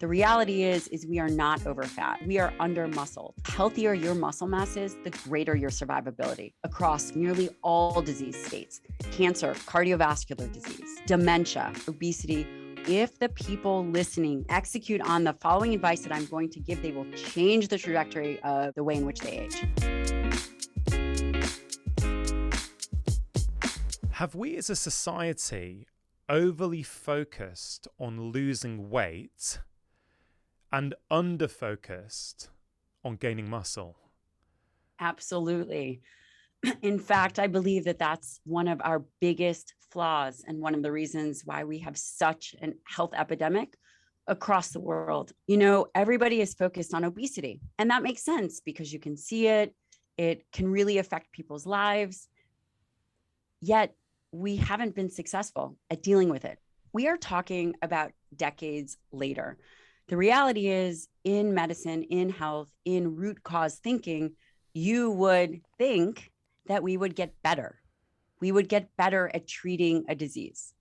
The reality is we are not over fat. We are under muscled. Healthier your muscle mass is, the greater your survivability across nearly all disease states: cancer, cardiovascular disease, dementia, obesity. If the people listening execute on the following advice that I'm going to give, they will change the trajectory of the way in which they age. Have we as a society overly focused on losing weight and under-focused on gaining muscle? Absolutely. In fact, I believe that that's one of our biggest flaws and one of the reasons why we have such a health epidemic across the world. You know, everybody is focused on obesity, and that makes sense because you can see it. It can really affect people's lives. Yet we haven't been successful at dealing with it. We are talking about decades later. The reality is, in medicine, in health, in root cause thinking, you would think that we would get better. We would get better at treating a disease.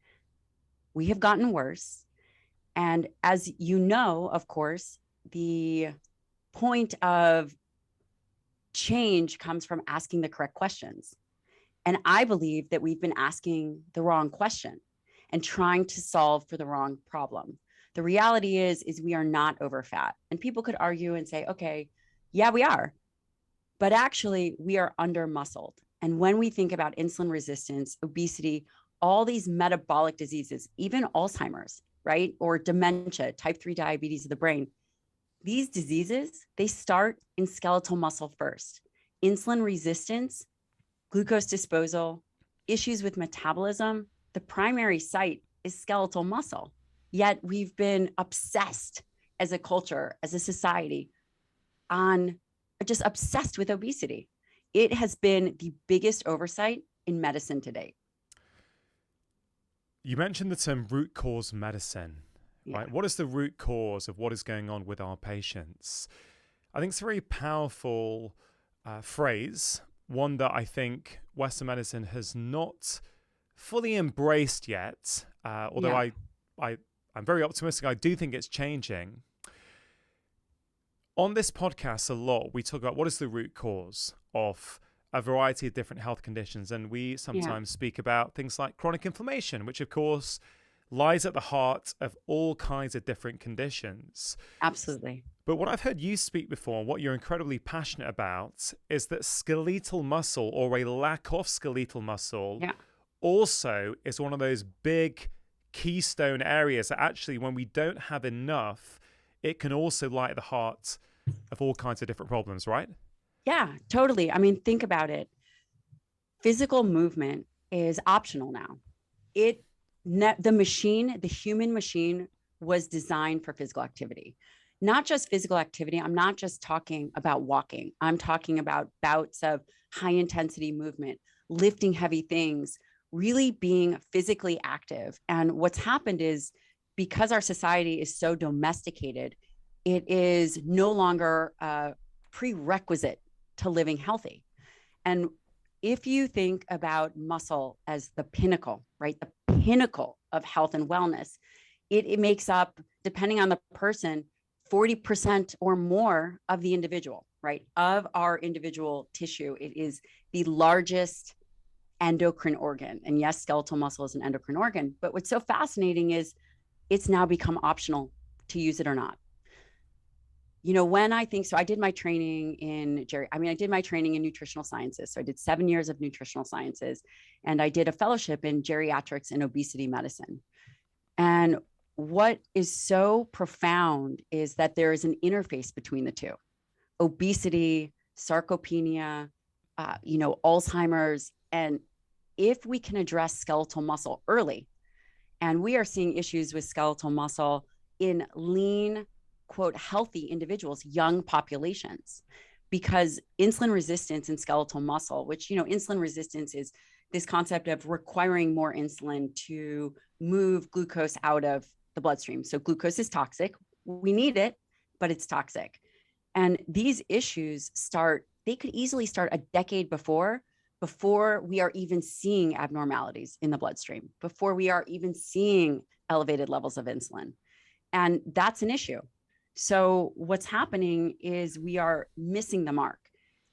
We have gotten worse. And as you know, of course, the point of change comes from asking the correct questions. And I believe that we've been asking the wrong question and trying to solve for the wrong problem. The reality is we are not over fat. And people could argue and say, okay, yeah, we are. But actually, we are under muscled. And when we think about insulin resistance, obesity, all these metabolic diseases, even Alzheimer's, right? Or dementia, type 3 diabetes of the brain, these diseases, they start in skeletal muscle first. Insulin resistance, glucose disposal, issues with metabolism, the primary site is skeletal muscle. Yet we've been obsessed as a culture, as a society, on just obsessed with obesity. It has been the biggest oversight in medicine to date. You mentioned the term root cause medicine, right? What is the root cause of what is going on with our patients? I think it's a very powerful phrase, one that I think Western medicine has not fully embraced yet, although I'm very optimistic. I do think it's changing. On this podcast a lot, we talk about what is the root cause of a variety of different health conditions. And we sometimes speak about things like chronic inflammation, which of course lies at the heart of all kinds of different conditions. Absolutely. But what I've heard you speak before, and what you're incredibly passionate about, is that skeletal muscle, or a lack of skeletal muscle, also is one of those big keystone areas that actually, when we don't have enough, it can also lie at the heart of all kinds of different problems, right? Yeah, totally. I mean, think about it. Physical movement is optional now. The human machine was designed for physical activity. Not just physical activity. I'm not just talking about walking. I'm talking about bouts of high intensity movement, lifting heavy things, really being physically active. And what's happened is, because our society is so domesticated, it is no longer a prerequisite to living healthy. And if you think about muscle as the pinnacle, right? The pinnacle of health and wellness, it makes up, depending on the person, 40% or more of the individual, right? Of our individual tissue. It is the largest endocrine organ. And yes, skeletal muscle is an endocrine organ. But what's so fascinating is it's now become optional to use it or not. You know, when I think, so I did my training in I did my training in nutritional sciences. So I did 7 years of nutritional sciences, and I did a fellowship in geriatrics and obesity medicine. And what is so profound is that there is an interface between the two: obesity, sarcopenia, Alzheimer's. And if we can address skeletal muscle early, and we are seeing issues with skeletal muscle in lean, quote, healthy individuals, young populations, because insulin resistance in skeletal muscle, which, insulin resistance is this concept of requiring more insulin to move glucose out of the bloodstream. So glucose is toxic. We need it, but it's toxic. And these issues they could easily start a decade before we are even seeing abnormalities in the bloodstream, before we are even seeing elevated levels of insulin. And that's an issue. So what's happening is we are missing the mark.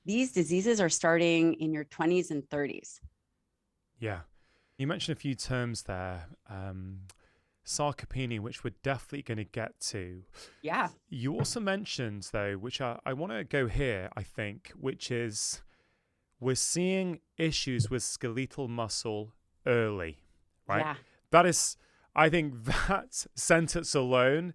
These diseases are starting in your 20s and 30s. Yeah. You mentioned a few terms there. Sarcopenia, which we're definitely going to get to. Yeah. You also mentioned, though, which I want to go here, I think, which is we're seeing issues with skeletal muscle early, right? Yeah. That is, I think that sentence alone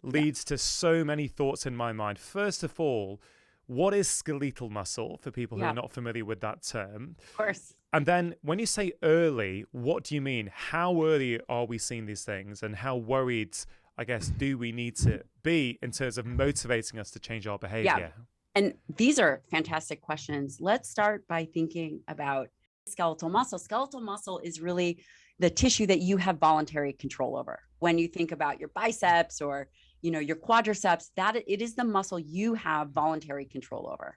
leads to so many thoughts in my mind. First of all, what is skeletal muscle for people who are not familiar with that term? Of course. And then when you say early, what do you mean? How early are we seeing these things, and how worried, I guess, do we need to be in terms of motivating us to change our behavior? Yeah. And these are fantastic questions. Let's start by thinking about skeletal muscle. Skeletal muscle is really the tissue that you have voluntary control over. When you think about your biceps or, your quadriceps, that it is the muscle you have voluntary control over.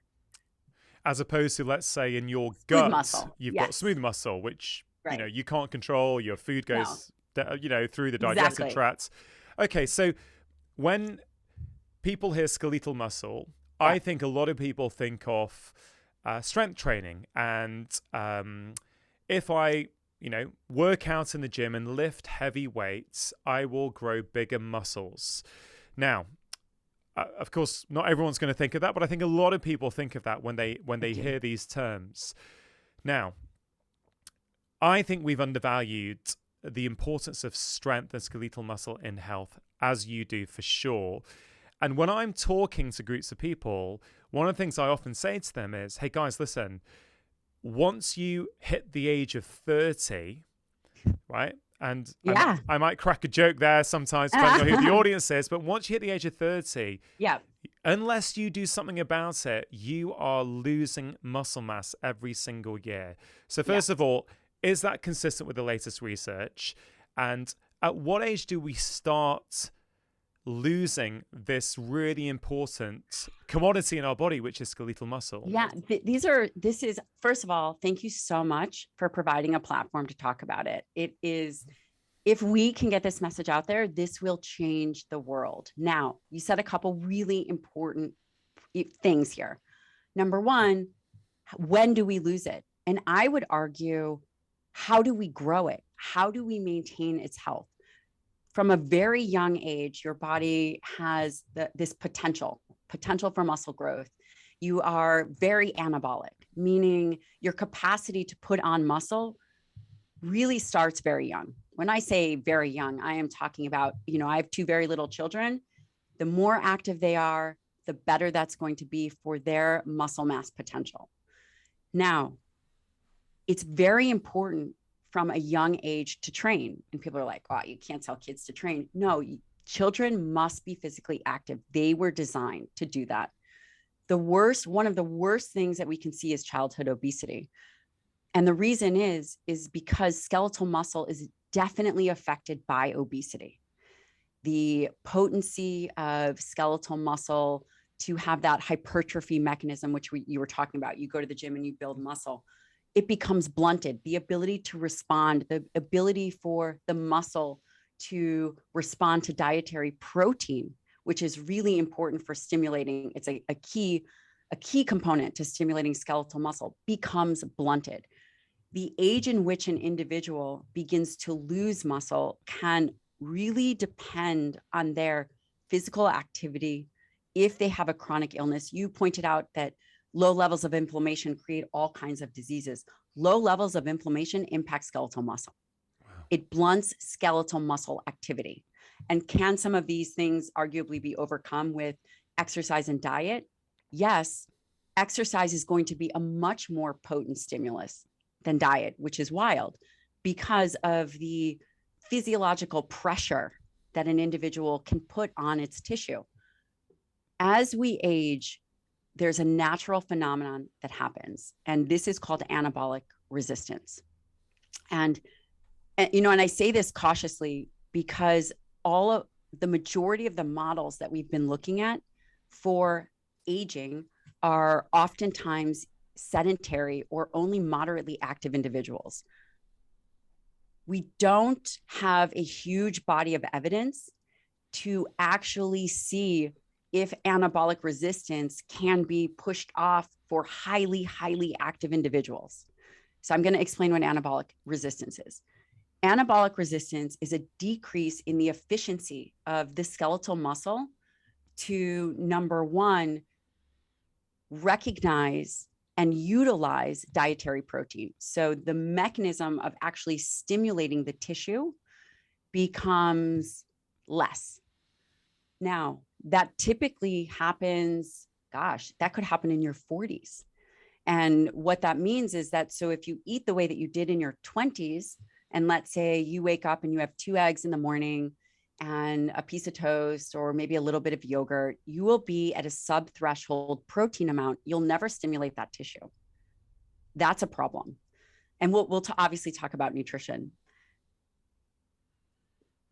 As opposed to, let's say, in your Smooth gut, muscle. you've got smooth muscle, which, right. You can't control. Your food goes, through the digestive tract. Okay, so when people hear skeletal muscle, I think a lot of people think of strength training. And if I, work out in the gym and lift heavy weights, I will grow bigger muscles. Now, of course, not everyone's going to think of that, but I think a lot of people think of that when they hear these terms. Now, I think we've undervalued the importance of strength and skeletal muscle in health, as you do for sure. And when I'm talking to groups of people, one of the things I often say to them is, hey guys, listen, once you hit the age of 30, right? And I might crack a joke there sometimes, depending on who the audience is, but once you hit the age of 30, unless you do something about it, you are losing muscle mass every single year. So first of all, is that consistent with the latest research? And at what age do we start losing this really important commodity in our body, which is skeletal muscle? Yeah, this is, first of all, thank you so much for providing a platform to talk about it. It is, if we can get this message out there, this will change the world. Now, you said a couple really important things here. Number one, when do we lose it? And I would argue, how do we grow it? How do we maintain its health? From a very young age, your body has this potential for muscle growth. You are very anabolic, meaning your capacity to put on muscle really starts very young. When I say very young, I am talking about, I have two very little children. The more active they are, the better that's going to be for their muscle mass potential. Now, it's very important from a young age to train. And people are like, oh, you can't tell kids to train. No, children must be physically active. They were designed to do that. One of the worst things that we can see is childhood obesity. And the reason is because skeletal muscle is definitely affected by obesity. The potency of skeletal muscle to have that hypertrophy mechanism, which you were talking about, you go to the gym and you build muscle, it becomes blunted. The ability to respond, the ability for the muscle to respond to dietary protein, which is really important for stimulating, it's a key component to stimulating skeletal muscle, becomes blunted. The age in which an individual begins to lose muscle can really depend on their physical activity. If they have a chronic illness, you pointed out that low levels of inflammation create all kinds of diseases. Low levels of inflammation impact skeletal muscle. Wow. It blunts skeletal muscle activity. And can some of these things arguably be overcome with exercise and diet? Yes, exercise is going to be a much more potent stimulus than diet, which is wild because of the physiological pressure that an individual can put on its tissue. As we age, there's a natural phenomenon that happens, and this is called anabolic resistance. And I say this cautiously because the majority of the models that we've been looking at for aging are oftentimes sedentary or only moderately active individuals. We don't have a huge body of evidence to actually see if anabolic resistance can be pushed off for highly, highly active individuals. So I'm going to explain what anabolic resistance is. Anabolic resistance is a decrease in the efficiency of the skeletal muscle to, number one, recognize and utilize dietary protein. So the mechanism of actually stimulating the tissue becomes less. Now, that typically happens, that could happen in your 40s. And what that means is that, so if you eat the way that you did in your 20s, and let's say you wake up and you have 2 eggs in the morning and a piece of toast or maybe a little bit of yogurt, you will be at a sub-threshold protein amount. You'll never stimulate that tissue. That's a problem. And we'll obviously talk about nutrition.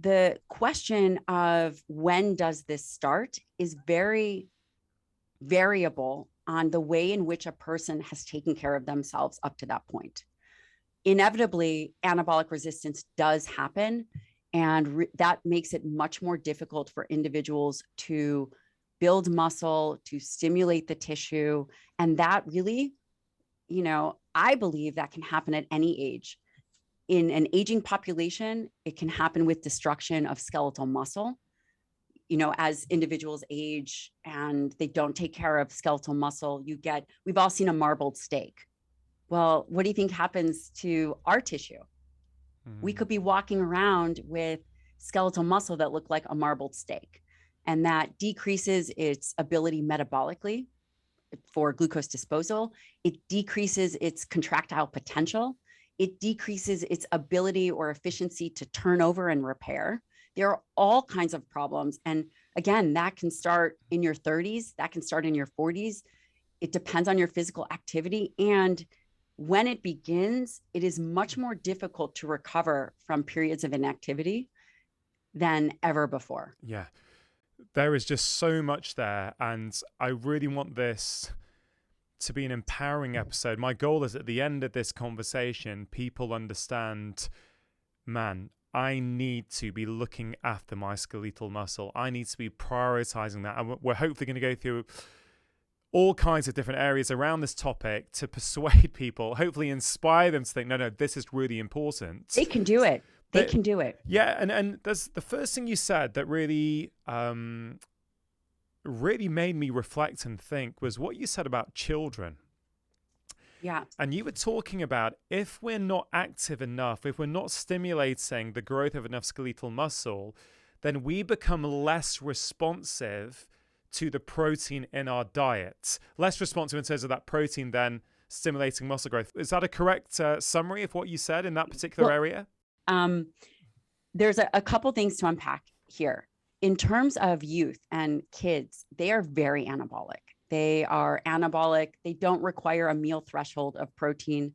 The question of when does this start is very variable on the way in which a person has taken care of themselves up to that point. Inevitably, anabolic resistance does happen, and that makes it much more difficult for individuals to build muscle, to stimulate the tissue. And that really, I believe that can happen at any age. In an aging population, it can happen with destruction of skeletal muscle. As individuals age and they don't take care of skeletal muscle, we've all seen a marbled steak. Well, what do you think happens to our tissue? We could be walking around with skeletal muscle that look like a marbled steak, and that decreases its ability metabolically for glucose disposal. It decreases its contractile potential. It decreases its ability or efficiency to turn over and repair. There are all kinds of problems. And again, that can start in your 30s, that can start in your 40s. It depends on your physical activity. And when it begins, it is much more difficult to recover from periods of inactivity than ever before. Yeah, there is just so much there. And I really want this to be an empowering episode. My goal is at the end of this conversation, people understand, man, I need to be looking after my skeletal muscle. I need to be prioritizing that. And we're hopefully going to go through all kinds of different areas around this topic to persuade people, hopefully inspire them to think, no, this is really important. They can do it. They can do it. Yeah. And there's the first thing you said that really, really made me reflect and think was what you said about children. Yeah. And you were talking about if we're not active enough, if we're not stimulating the growth of enough skeletal muscle, then we become less responsive to the protein in our diet. Less responsive in terms of that protein then stimulating muscle growth. Is that a correct summary of what you said in that particular area? There's a couple things to unpack here. In terms of youth and kids, they are very anabolic. They are anabolic. They don't require a meal threshold of protein.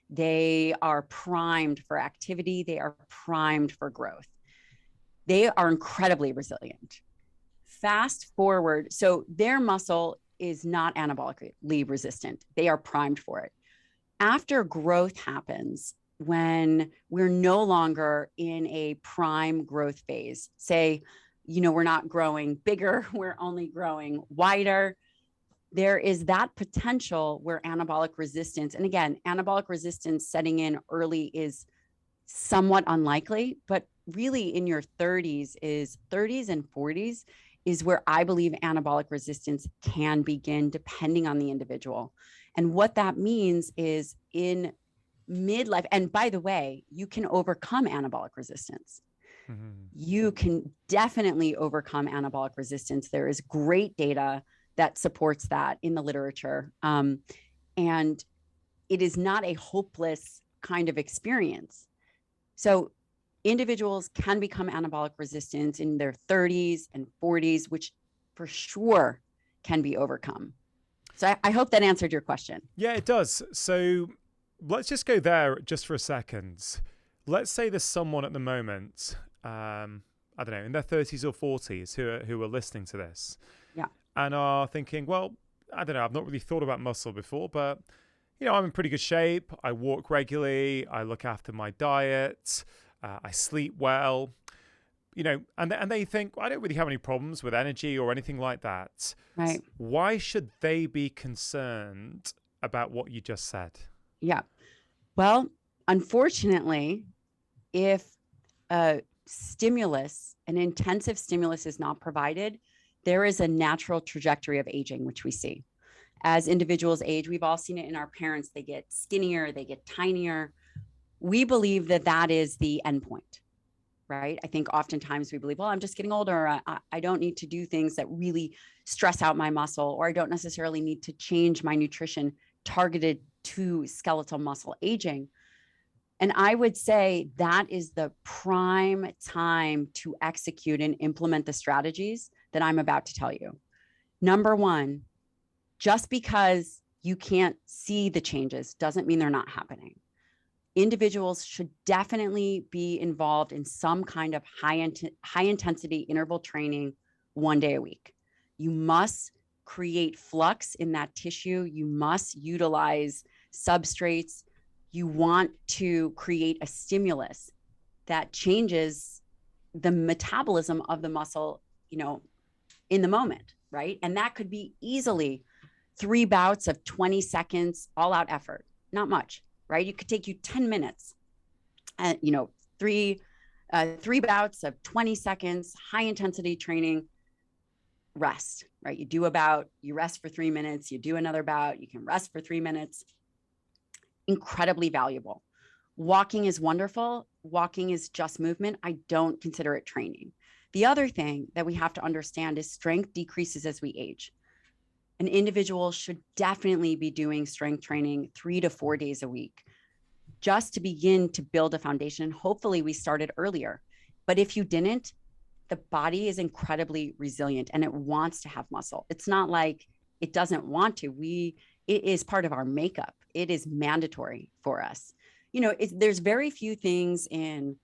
They are primed for activity. They are primed for growth. They are incredibly resilient. Fast forward, so their muscle is not anabolically resistant. They are primed for it. After growth happens, when we're no longer in a prime growth phase, say, we're not growing bigger, we're only growing wider, there is that potential where anabolic resistance, and again, anabolic resistance setting in early is somewhat unlikely, but really in your 30s and 40s is where I believe anabolic resistance can begin depending on the individual. And what that means is in midlife, and by the way, you can overcome anabolic resistance. Mm-hmm. You can definitely overcome anabolic resistance. There is great data that supports that in the literature. And it is not a hopeless kind of experience. So individuals can become anabolic resistant in their 30s and 40s, which for sure can be overcome. So I hope that answered your question. Yeah, it does. So let's just go there just for a second. Let's say there's someone at the moment, I don't know, in their 30s or 40s who are listening to this. Yeah. And are thinking, well, I don't know, I've not really thought about muscle before, but, I'm in pretty good shape. I walk regularly. I look after my diet. I sleep well. and they think, I don't really have any problems with energy or anything like that. Right. Why should they be concerned about what you just said? Yeah. Well, unfortunately, if a stimulus, an intensive stimulus is not provided, there is a natural trajectory of aging, which we see. As individuals age, we've all seen it in our parents. They get skinnier, they get tinier. We believe that that is the endpoint, right? I think oftentimes we believe, well, I'm just getting older. I don't need to do things that really stress out my muscle, or I don't necessarily need to change my nutrition targeted to skeletal muscle aging. And I would say that is the prime time to execute and implement the strategies that I'm about to tell you. Number one, just because you can't see the changes doesn't mean they're not happening. Individuals should definitely be involved in some kind of high intensity interval training 1 day a week. You must create flux in that tissue. You must utilize substrates. You want to create a stimulus that changes the metabolism of the muscle, in the moment, right? And that could be easily 3 bouts of 20 seconds, all out effort, not much, right? It could take you 10 minutes and, three bouts of 20 seconds, high intensity training, rest, right? You rest for 3 minutes, you do another bout, you can rest for 3 minutes. Incredibly valuable. Walking is wonderful. Walking is just movement. I don't consider it training. The other thing that we have to understand is strength decreases as we age. An individual should definitely be doing strength training 3 to 4 days a week, just to begin to build a foundation. Hopefully we started earlier, but if you didn't, the body is incredibly resilient and it wants to have muscle. It's not like it doesn't want to. It is part of our makeup. It is mandatory for us. There's very few things in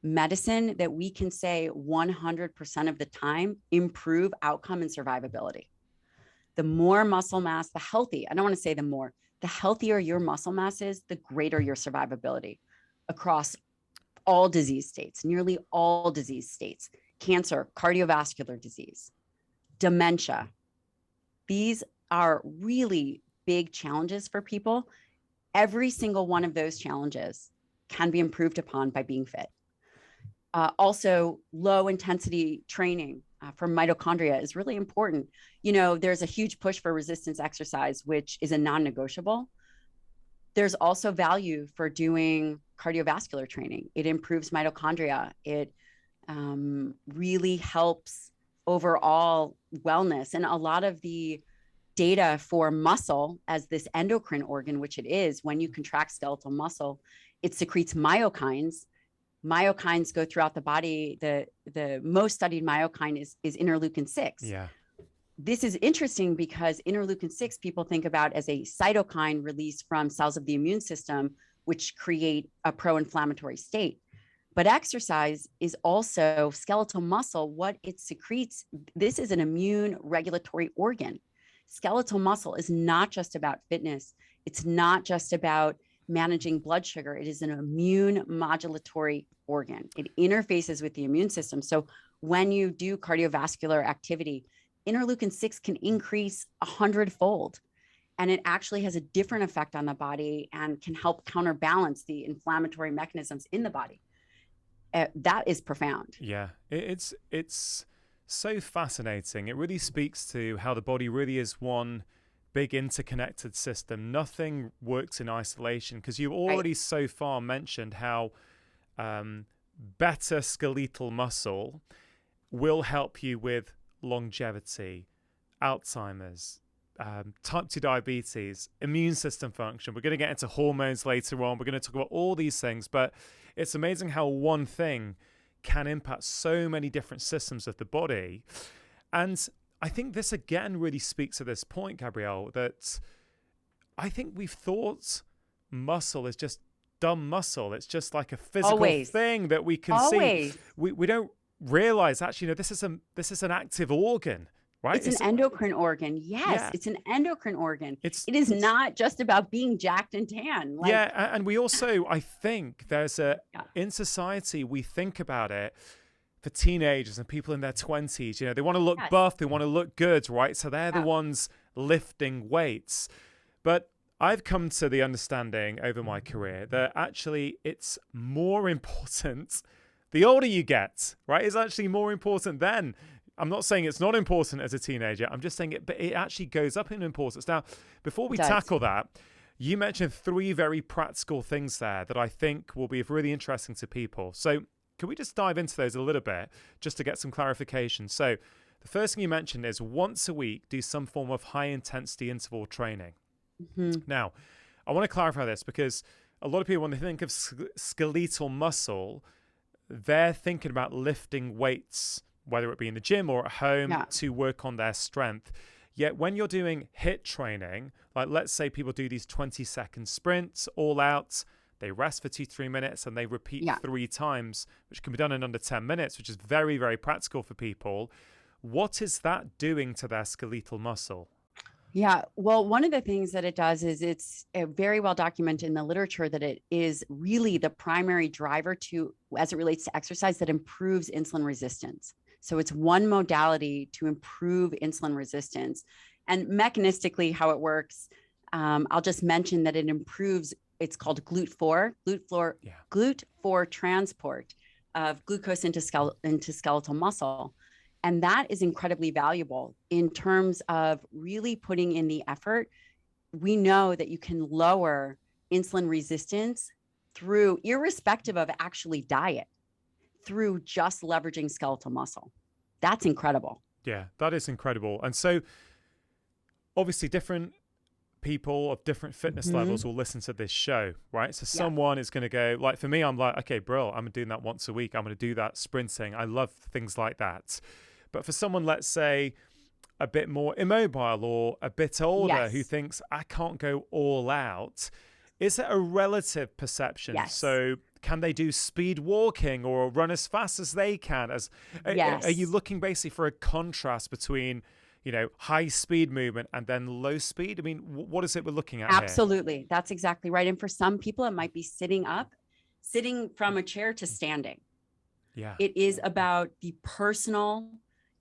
medicine that we can say 100% of the time improve outcome and survivability. The more muscle mass, the healthier your muscle mass is, the greater your survivability across all disease states, nearly all disease states, cancer, cardiovascular disease, dementia. These are really big challenges for people. Every single one of those challenges can be improved upon by being fit. Also, low intensity training for mitochondria is really important. There's a huge push for resistance exercise, which is a non-negotiable. There's also value for doing cardiovascular training. It improves mitochondria. It really helps overall wellness. And a lot of the data for muscle as this endocrine organ, which it is, when you contract skeletal muscle, it secretes myokines. Myokines go throughout the body. The most studied myokine is interleukin 6. Yeah. This is interesting because interleukin 6 people think about as a cytokine released from cells of the immune system, which create a pro-inflammatory state. But exercise is also skeletal muscle. What it secretes, this is an immune regulatory organ. Skeletal muscle is not just about fitness. It's not just about managing blood sugar. It is an immune modulatory organ. It interfaces with the immune system. So when you do cardiovascular activity, interleukin 6 can increase 100-fold. And it actually has a different effect on the body and can help counterbalance the inflammatory mechanisms in the body. That is profound. Yeah, it's so fascinating. It really speaks to how the body really is one big interconnected system. Nothing works in isolation, because you already so far mentioned how better skeletal muscle will help you with longevity, Alzheimer's, type 2 diabetes, immune system function. We're going to get into hormones later on. We're going to talk about all these things, but it's amazing how one thing can impact so many different systems of the body. And I think this again really speaks to this point, Gabrielle, that I think we've thought muscle is just dumb muscle. It's just like a physical thing that we can see. We don't realize actually, this is an active organ, right? It's an endocrine organ. Yes, it's an endocrine organ. It is not just about being jacked and tan. And we also, I think there's in society, we think about it, for teenagers and people in their 20s, you know, they want to look Yes. buff, they want to look good, right? So they're the Yeah. ones lifting weights. But I've come to the understanding over my career that actually it's more important the older you get, right? It's actually more important then. I'm not saying it's not important as a teenager. I'm just saying but it actually goes up in importance. Now, before we tackle that, you mentioned 3 very practical things there that I think will be really interesting to people. So can we just dive into those a little bit just to get some clarification? So the first thing you mentioned is once a week, do some form of high intensity interval training. Mm-hmm. Now, I want to clarify this because a lot of people, when they think of skeletal muscle, they're thinking about lifting weights, whether it be in the gym or at home, to work on their strength. Yet when you're doing HIIT training, like let's say people do these 20-second sprints all out, they rest for 2-3 minutes and they repeat 3 times, which can be done in under 10 minutes, which is very, very practical for people. What is that doing to their skeletal muscle? Yeah, well, one of the things that it does is it's very well documented in the literature that it is really the primary driver to, as it relates to exercise, that improves insulin resistance. So it's one modality to improve insulin resistance. And mechanistically, how it works, I'll just mention that it improves, it's called GLUT4 transport of glucose into skeletal muscle. And that is incredibly valuable in terms of really putting in the effort. We know that you can lower insulin resistance through, irrespective of actually diet, through just leveraging skeletal muscle. That's incredible. Yeah, that is incredible. And so obviously different people of different fitness levels will listen to this show, right? So someone is going to go, like for me, I'm like, okay, bro, I'm doing that once a week. I'm going to do that sprinting. I love things like that. But for someone, let's say, a bit more immobile or a bit older who thinks, I can't go all out, is it a relative perception? Yes. So can they do speed walking or run as fast as they can? Are you looking basically for a contrast between, you know, high speed movement and then low speed? I mean, what is it we're looking at Absolutely. Here? That's exactly right. And for some people, it might be sitting from a chair to standing. Yeah. It is about the personal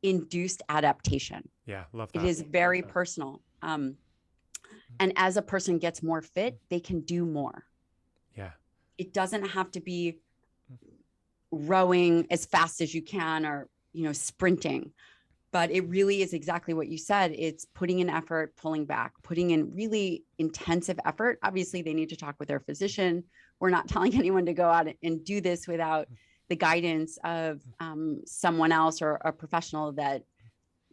induced adaptation. Yeah, love that. It is very personal. And as a person gets more fit, they can do more. Yeah. It doesn't have to be rowing as fast as you can or, you know, sprinting, but it really is exactly what you said. It's putting in effort, pulling back, putting in really intensive effort. Obviously they need to talk with their physician. We're not telling anyone to go out and do this without the guidance of someone else or a professional that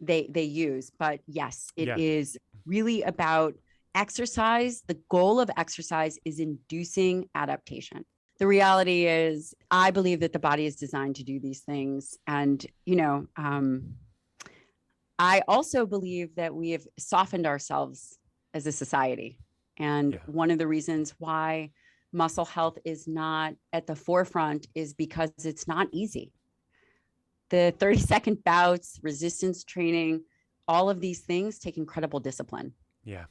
they use. But yes, it is really about exercise. The goal of exercise is inducing adaptation. The reality is, I believe that the body is designed to do these things. And, you know, I also believe that we have softened ourselves as a society. And one of the reasons why muscle health is not at the forefront is because it's not easy. The 30-second bouts, resistance training, all of these things take incredible discipline. Yeah.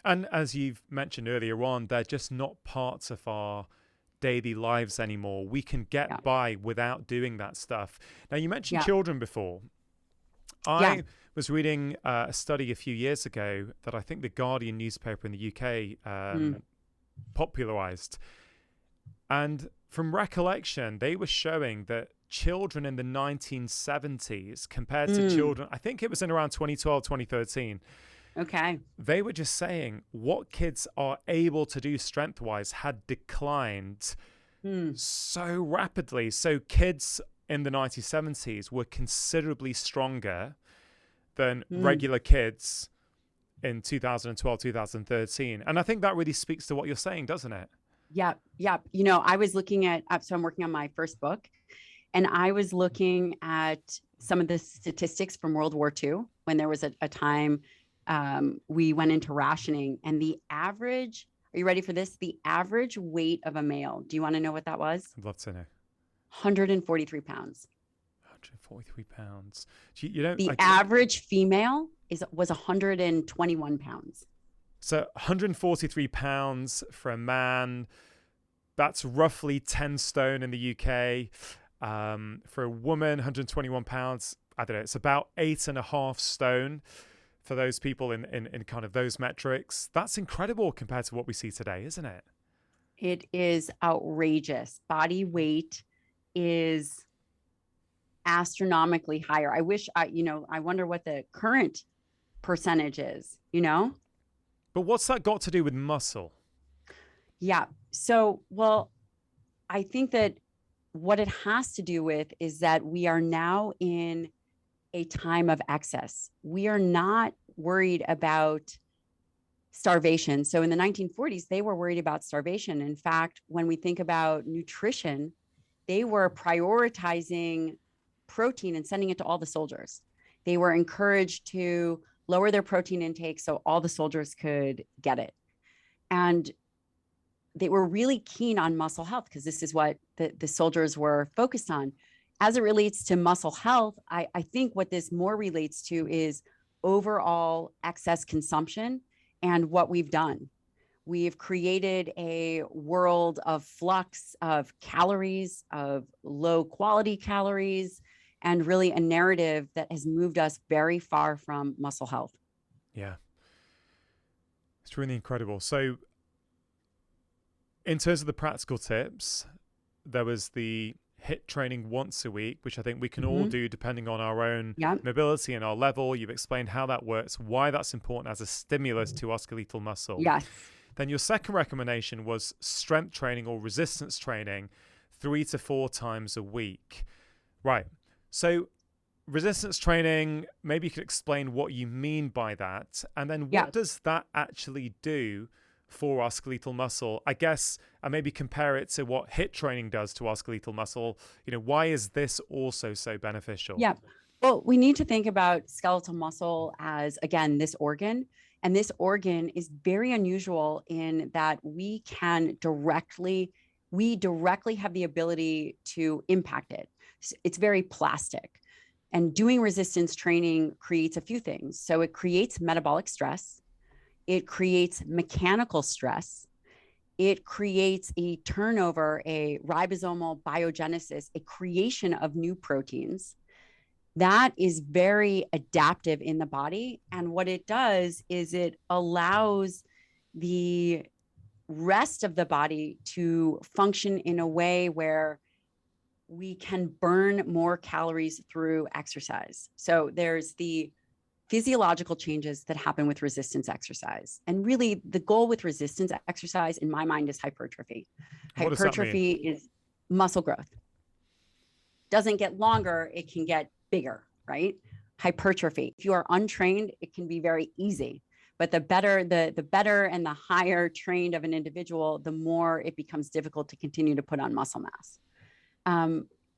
And as you've mentioned earlier on, they're just not parts of our daily lives anymore. We can get by without doing that stuff. Now, you mentioned children before. I was reading a study a few years ago that I think the Guardian newspaper in the UK popularized. And from recollection, they were showing that children in the 1970s compared to children, I think it was in around 2012, 2013. Okay. They were just saying what kids are able to do strength-wise had declined so rapidly. So kids in the 1970s were considerably stronger than regular kids in 2012, 2013. And I think that really speaks to what you're saying, doesn't it? Yeah. Yeah. You know, I was looking at, so I'm working on my first book, and I was looking at some of the statistics from World War II when there was a time we went into rationing, and the average, are you ready for this? The average weight of a male, do you want to know what that was? I'd love to know. 143 pounds. 143 pounds. You know, the average female was 121 pounds. So 143 pounds for a man, that's roughly 10 stone in the UK. For a woman, 121 pounds, I don't know, it's about 8.5 stone for those people in kind of those metrics. That's incredible compared to what we see today, isn't it? It is outrageous. Body weight is astronomically higher. I wish I wonder what the current percentage is, But what's that got to do with muscle? Yeah. So, well, I think that what it has to do with is that we are now in a time of excess. We are not worried about starvation. So in the 1940s, they were worried about starvation. In fact, when we think about nutrition, they were prioritizing protein and sending it to all the soldiers. They were encouraged to lower their protein intake so all the soldiers could get it. And they were really keen on muscle health because this is what the soldiers were focused on. As it relates to muscle health, I think what this more relates to is overall excess consumption and what we've done. We've created a world of flux of calories, of low quality calories, and really a narrative that has moved us very far from muscle health. Yeah. It's really incredible. So in terms of the practical tips, there was the HIIT training once a week, which I think we can all do depending on our own mobility and our level. You've explained how that works, why that's important as a stimulus to our skeletal muscle. Yes. Then your second recommendation was strength training or resistance training 3 to 4 times a week. Right. So resistance training, maybe you could explain what you mean by that. And then what does that actually do for our skeletal muscle, I guess, and maybe compare it to what HIIT training does to our skeletal muscle. Why is this also so beneficial? Yeah. Well, we need to think about skeletal muscle as, again, this organ. And this organ is very unusual in that we directly have the ability to impact it. It's very plastic. And doing resistance training creates a few things. So it creates metabolic stress. It creates mechanical stress. It creates a turnover, a ribosomal biogenesis, a creation of new proteins. That is very adaptive in the body. And what it does is it allows the rest of the body to function in a way where we can burn more calories through exercise. So there's the physiological changes that happen with resistance exercise. And really the goal with resistance exercise in my mind is hypertrophy. Hypertrophy is muscle growth. Doesn't get longer, it can get bigger, right? Hypertrophy. If you are untrained, it can be very easy. But the better and the higher trained of an individual, the more it becomes difficult to continue to put on muscle mass.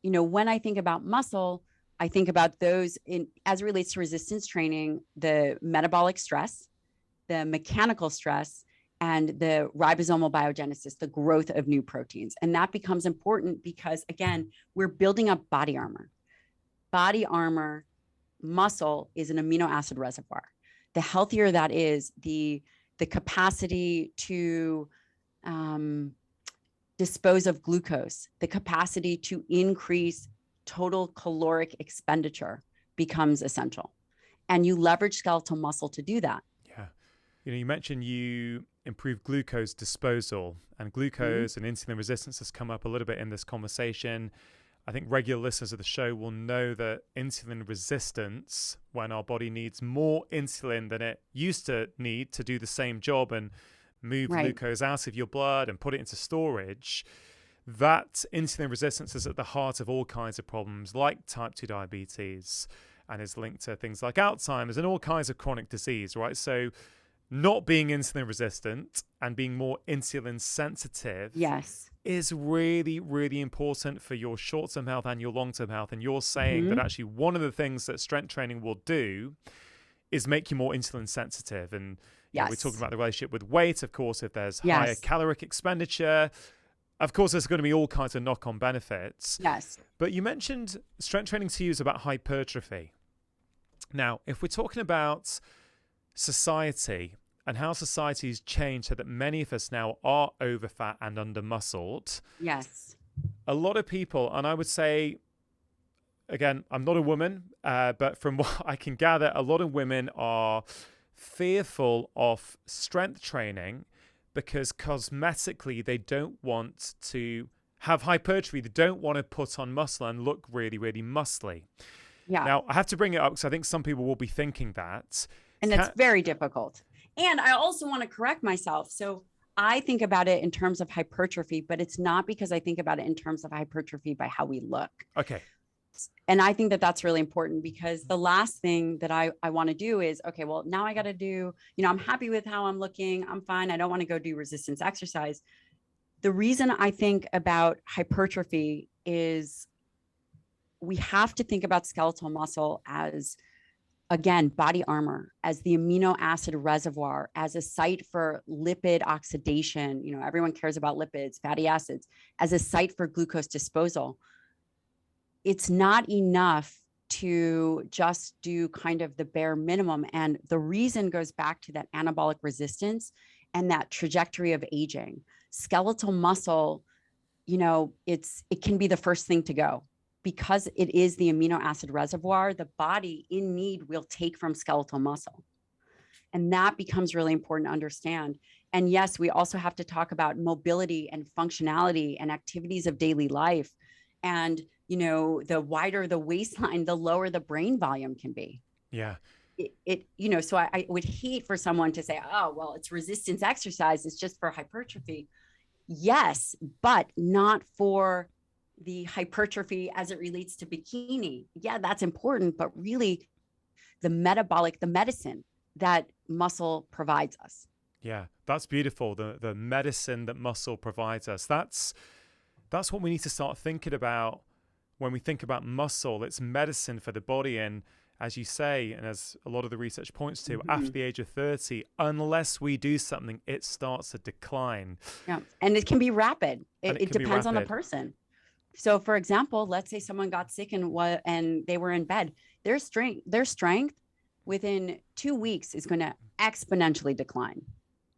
When I think about muscle, I think about those as it relates to resistance training, the metabolic stress, the mechanical stress, and the ribosomal biogenesis, the growth of new proteins. And that becomes important because, again, we're building up body armor. Body armor, muscle is an amino acid reservoir. The healthier that is, the capacity to dispose of glucose, the capacity to increase total caloric expenditure becomes essential. And you leverage skeletal muscle to do that. Yeah. You mentioned you improve glucose disposal, and glucose and insulin resistance has come up a little bit in this conversation. I think regular listeners of the show will know that insulin resistance, when our body needs more insulin than it used to need to do the same job and move glucose out of your blood and put it into storage, that insulin resistance is at the heart of all kinds of problems like type 2 diabetes, and is linked to things like Alzheimer's and all kinds of chronic disease, right? So not being insulin resistant and being more insulin sensitive is really, really important for your short-term health and your long-term health. And you're saying that actually one of the things that strength training will do is make you more insulin sensitive. And we're talking about the relationship with weight, of course. If there's higher caloric expenditure, of course, there's going to be all kinds of knock-on benefits. Yes. But you mentioned strength training to you is about hypertrophy. Now, if we're talking about society and how society's changed so that many of us now are overfat and under-muscled. Yes. a lot of people, and I would say, again, I'm not a woman, but from what I can gather, a lot of women are fearful of strength training because cosmetically they don't want to have hypertrophy. They don't want to put on muscle and look really, really muscly. Yeah. Now, I have to bring it up because I think some people will be thinking that. And that's very difficult. And I also want to correct myself. So I think about it in terms of hypertrophy, but it's not because I think about it in terms of hypertrophy by how we look. Okay. And I think that that's really important, because the last thing that I want to do is, okay, well, now I got to do, I'm happy with how I'm looking. I'm fine. I don't want to go do resistance exercise. The reason I think about hypertrophy is we have to think about skeletal muscle as, again, body armor, as the amino acid reservoir, as a site for lipid oxidation. Everyone cares about lipids, fatty acids, as a site for glucose disposal. It's not enough to just do kind of the bare minimum. And the reason goes back to that anabolic resistance and that trajectory of aging. Skeletal muscle, it can be the first thing to go, because it is the amino acid reservoir. The body in need will take from skeletal muscle. And that becomes really important to understand. And yes, we also have to talk about mobility and functionality and activities of daily life. And, the wider the waistline, the lower the brain volume can be. Yeah. So I would hate for someone to say, oh, well, it's resistance exercise. It's just for hypertrophy. Yes, but not for the hypertrophy as it relates to bikini. Yeah, that's important, but really the medicine that muscle provides us. Yeah, that's beautiful. The medicine that muscle provides us. That's what we need to start thinking about when we think about muscle. It's medicine for the body. And as you say, and as a lot of the research points to, after the age of 30, unless we do something, it starts to decline. Yeah, and it can be rapid. It depends on the person. So, for example, let's say someone got sick and they were in bed. Their strength within 2 weeks is going to exponentially decline.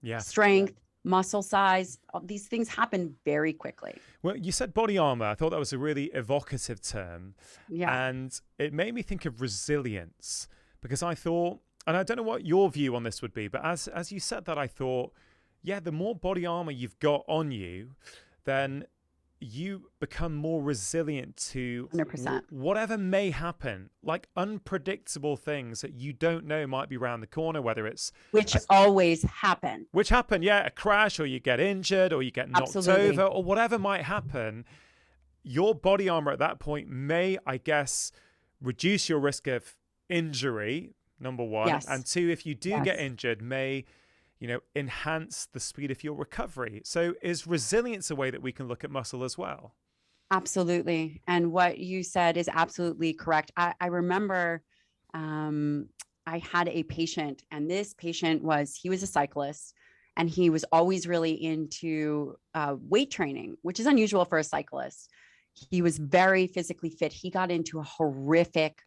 Yeah. Strength, muscle size, these things happen very quickly. Well, you said body armor. I thought that was a really evocative term. Yeah. And it made me think of resilience, because I thought, and I don't know what your view on this would be, but as you said that, I thought, yeah, the more body armor you've got on you, then you become more resilient to 100%. Whatever may happen, like unpredictable things that you don't know might be around the corner, whether it's always happen. Yeah, a crash, or you get injured, or you get knocked over, or whatever might happen. Your body armor at that point may, I guess, reduce your risk of injury, number one. Yes. And two, if you do get injured, may enhance the speed of your recovery. So is resilience a way that we can look at muscle as well? Absolutely. And what you said is absolutely correct. I remember I had a patient, and this patient he was a cyclist, and he was always really into weight training, which is unusual for a cyclist. He was very physically fit. He got into a horrific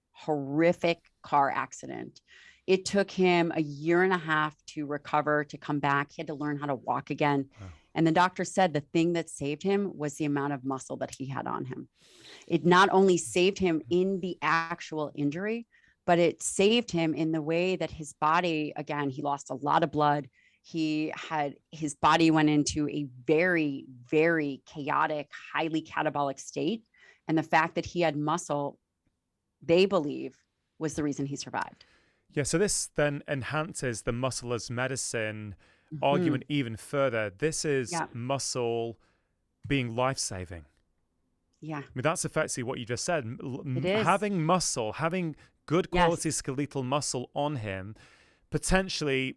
car accident. It took him 1.5 years to recover, to come back. He had to learn how to walk again. Wow. And the doctor said the thing that saved him was the amount of muscle that he had on him. It not only saved him in the actual injury, but it saved him in the way that his body, again, he lost a lot of blood. His body went into a very, very chaotic, highly catabolic state. And the fact that he had muscle, they believe, was the reason he survived. Yeah, so this then enhances the muscle as medicine argument even further. This is muscle being life-saving. Yeah. I mean, that's effectively what you just said. It is. Having muscle, having good quality skeletal muscle on him, potentially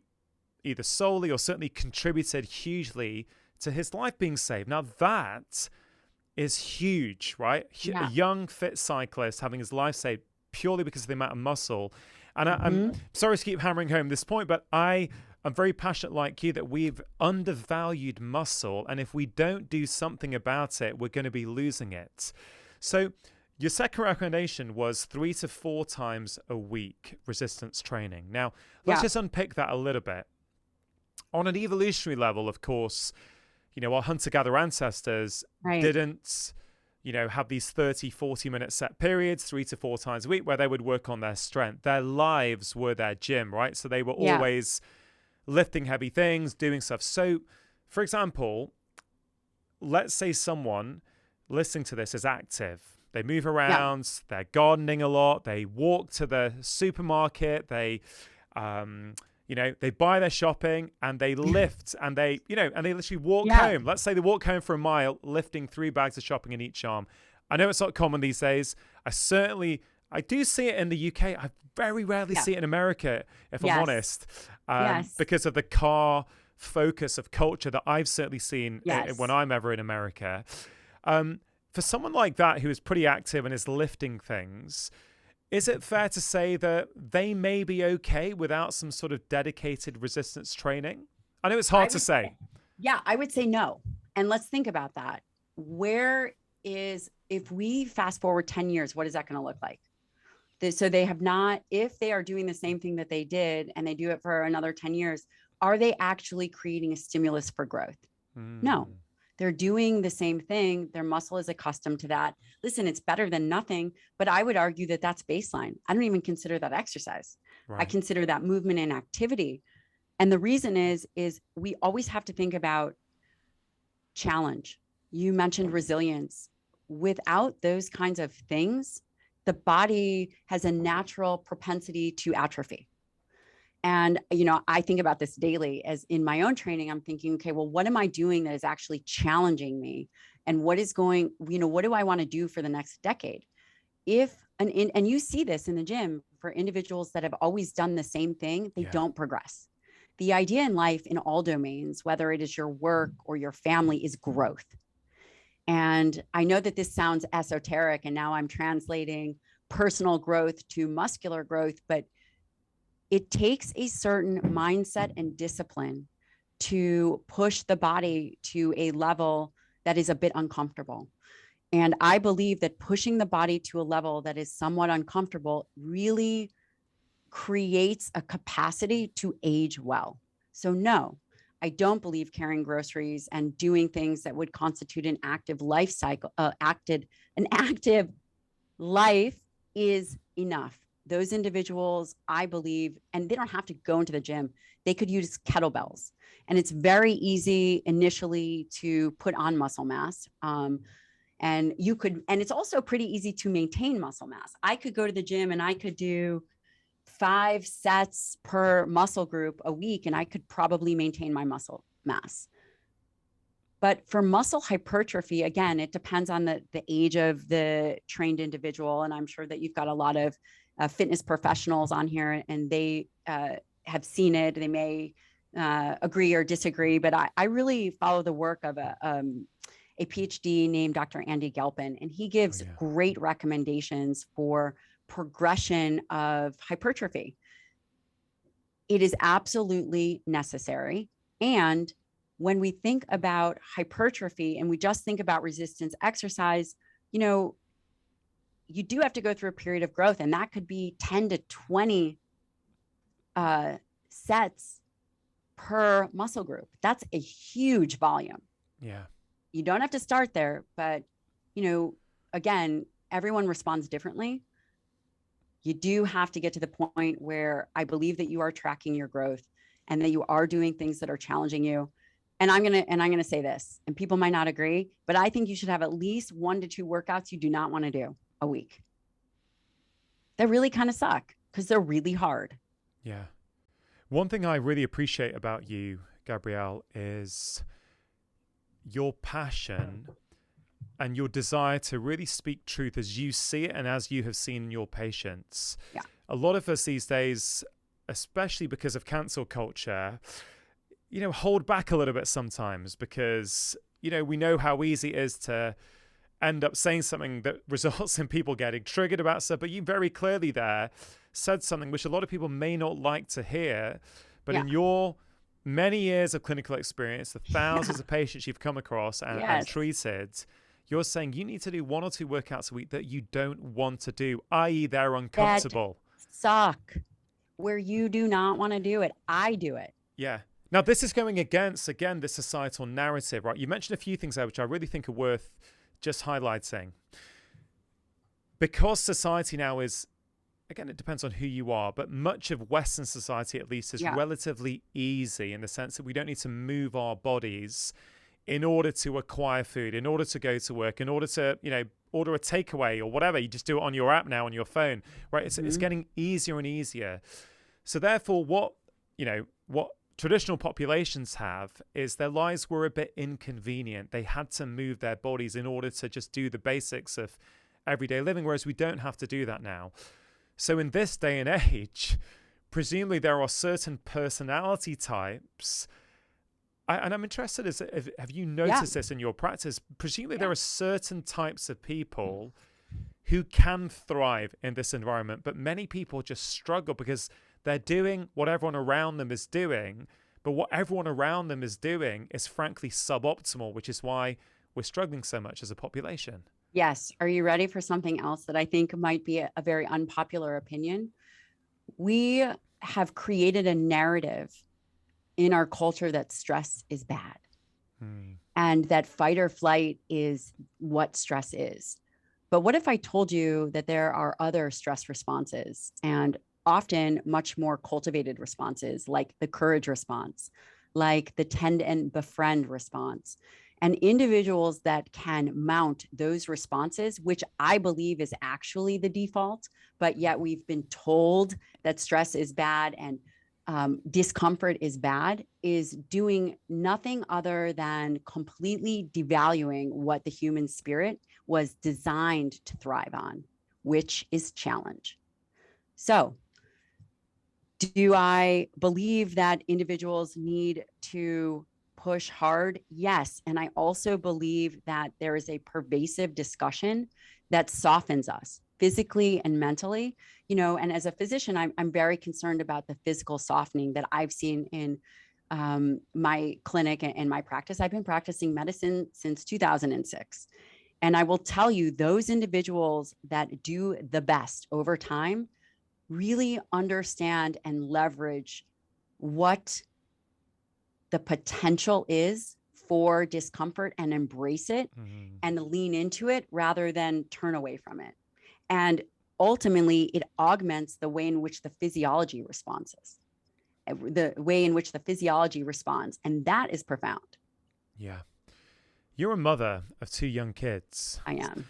either solely or certainly contributed hugely to his life being saved. Now that is huge, right? Yeah. A young, fit cyclist having his life saved purely because of the amount of muscle. And I'm sorry to keep hammering home this point, but I'm very passionate like you that we've undervalued muscle. And if we don't do something about it, we're going to be losing it. So your second recommendation was 3 to 4 times a week resistance training. Now, let's just unpick that a little bit. On an evolutionary level, of course, our hunter-gatherer ancestors didn't have these 30, 40-minute set periods 3 to 4 times a week where they would work on their strength. Their lives were their gym, right? So they were always lifting heavy things, doing stuff. So, for example, let's say someone listening to this is active. They move around, they're gardening a lot, they walk to the supermarket, they they buy their shopping and they lift and they literally walk home. Let's say they walk home for a mile, lifting 3 bags of shopping in each arm. I know it's not common these days. I do see it in the UK. I very rarely see it in America, if I'm honest, because of the car focus of culture that I've certainly seen when I'm ever in America. For someone like that who is pretty active and is lifting things, is it fair to say that they may be okay without some sort of dedicated resistance training? I know it's hard to say. I would say no. And let's think about that. If we fast forward 10 years, what is that going to look like? So they have not, if they are doing the same thing that they did and they do it for another 10 years, are they actually creating a stimulus for growth? No. They're doing the same thing. Their muscle is accustomed to that. Listen, it's better than nothing, but I would argue that that's baseline. I don't even consider that exercise. Right. I consider that movement and activity. And the reason is we always have to think about challenge. You mentioned resilience. Without those kinds of things, the body has a natural propensity to atrophy. And, I think about this daily as in my own training, I'm thinking, okay, well, what am I doing that is actually challenging me? And what do I want to do for the next decade? And you see this in the gym for individuals that have always done the same thing, they don't progress. The idea in life in all domains, whether it is your work or your family, is growth. And I know that this sounds esoteric, and now I'm translating personal growth to muscular growth, but it takes a certain mindset and discipline to push the body to a level that is a bit uncomfortable. And I believe that pushing the body to a level that is somewhat uncomfortable really creates a capacity to age well. So no, I don't believe carrying groceries and doing things that would constitute an active life cycle, an active life is enough. Those individuals, I believe, and they don't have to go into the gym, they could use kettlebells. And it's very easy initially to put on muscle mass. And it's also pretty easy to maintain muscle mass. I could go to the gym and I could do 5 sets per muscle group a week, and I could probably maintain my muscle mass. But for muscle hypertrophy, again, it depends on the age of the trained individual. And I'm sure that you've got a lot of fitness professionals on here, and they have seen it. They may agree or disagree, but I really follow the work of a PhD named Dr. Andy Galpin, and he gives great recommendations for progression of hypertrophy. It is absolutely necessary. And when we think about hypertrophy and we just think about resistance exercise, you do have to go through a period of growth, and that could be 10 to 20 sets per muscle group. That's a huge volume. Yeah. You don't have to start there, but, again, everyone responds differently. You do have to get to the point where I believe that you are tracking your growth and that you are doing things that are challenging you. And I'm going to say this, and people might not agree, but I think you should have at least 1 to 2 workouts you do not want to do a week. They really kind of suck because they're really hard. Yeah. One thing I really appreciate about you, Gabrielle, is your passion and your desire to really speak truth as you see it and as you have seen in your patients. Yeah. A lot of us these days, especially because of cancel culture, hold back a little bit sometimes because, we know how easy it is to end up saying something that results in people getting triggered about stuff. But you very clearly there said something which a lot of people may not like to hear. But in your many years of clinical experience, the thousands of patients you've come across and treated, you're saying you need to do 1 or 2 workouts a week that you don't want to do, i.e. they're uncomfortable. That suck. Where you do not want to do it, I do it. Yeah. Now, this is going against, again, the societal narrative, right? You mentioned a few things there which I really think are worth just highlighting, because society now is, again, it depends on who you are, but much of Western society, at least, is relatively easy in the sense that we don't need to move our bodies in order to acquire food, in order to go to work, in order to, order a takeaway or whatever. You just do it on your app now on your phone, right? It's getting easier and easier. So therefore, what traditional populations have is their lives were a bit inconvenient. They had to move their bodies in order to just do the basics of everyday living, whereas we don't have to do that now. So in this day and age, presumably there are certain personality types, and I'm interested, have you noticed this in your practice? Presumably there are certain types of people who can thrive in this environment, but many people just struggle because they're doing what everyone around them is doing, but what everyone around them is doing is frankly suboptimal, which is why we're struggling so much as a population. Yes. Are you ready for something else that I think might be a very unpopular opinion? We have created a narrative in our culture that stress is bad and that fight or flight is what stress is. But what if I told you that there are other stress responses, and often much more cultivated responses, like the courage response, like the tend and befriend response, and individuals that can mount those responses, which I believe is actually the default, but yet we've been told that stress is bad and discomfort is bad, is doing nothing other than completely devaluing what the human spirit was designed to thrive on, which is challenge. So, do I believe that individuals need to push hard? Yes. And I also believe that there is a pervasive discussion that softens us physically and mentally, and as a physician, I'm very concerned about the physical softening that I've seen in my clinic and my practice. I've been practicing medicine since 2006. And I will tell you, those individuals that do the best over time really understand and leverage what the potential is for discomfort and embrace it and lean into it rather than turn away from it. And ultimately, it augments the way in which the physiology responds. And that is profound. Yeah. You're a mother of 2 young kids. I am.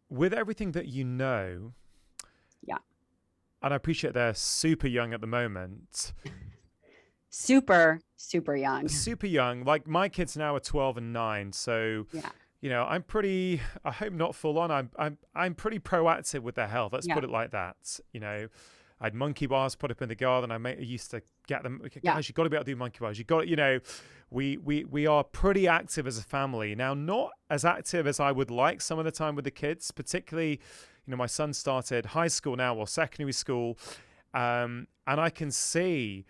With everything that you know, and I appreciate they're super young at the moment. Super, super young. Super young. Like my kids now are 12 and 9. So, I'm pretty, I hope not full on. I'm pretty proactive with their health. Let's put it like that. I had monkey bars put up in the garden. I used to get them. Guys, you've got to be able to do monkey bars. You've got, we are pretty active as a family. Now, not as active as I would like some of the time with the kids, particularly, my son started high school now or secondary school. And I can see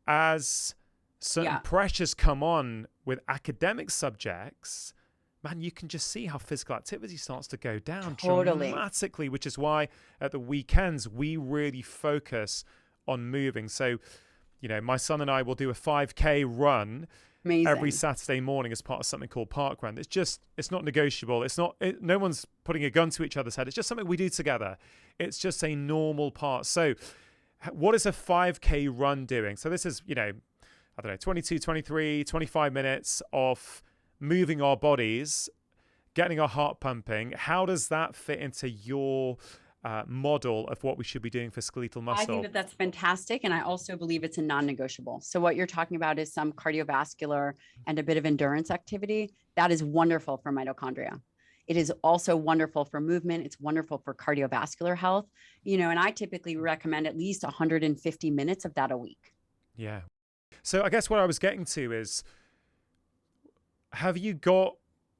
as certain pressures come on with academic subjects, man, you can just see how physical activity starts to go down dramatically, which is why at the weekends we really focus on moving. So, my son and I will do a 5K run every Saturday morning as part of something called Park Run. It's not negotiable. No one's putting a gun to each other's head. It's just something we do together. It's just a normal part. So what is a 5K run doing? So this is, 22, 23, 25 minutes of moving our bodies, getting our heart pumping. How does that fit into your model of what we should be doing for skeletal muscle? I think that that's fantastic. And I also believe it's a non-negotiable. So what you're talking about is some cardiovascular and a bit of endurance activity. That is wonderful for mitochondria. It is also wonderful for movement. It's wonderful for cardiovascular health, and I typically recommend at least 150 minutes of that a week. Yeah. So I guess what I was getting to is, have you got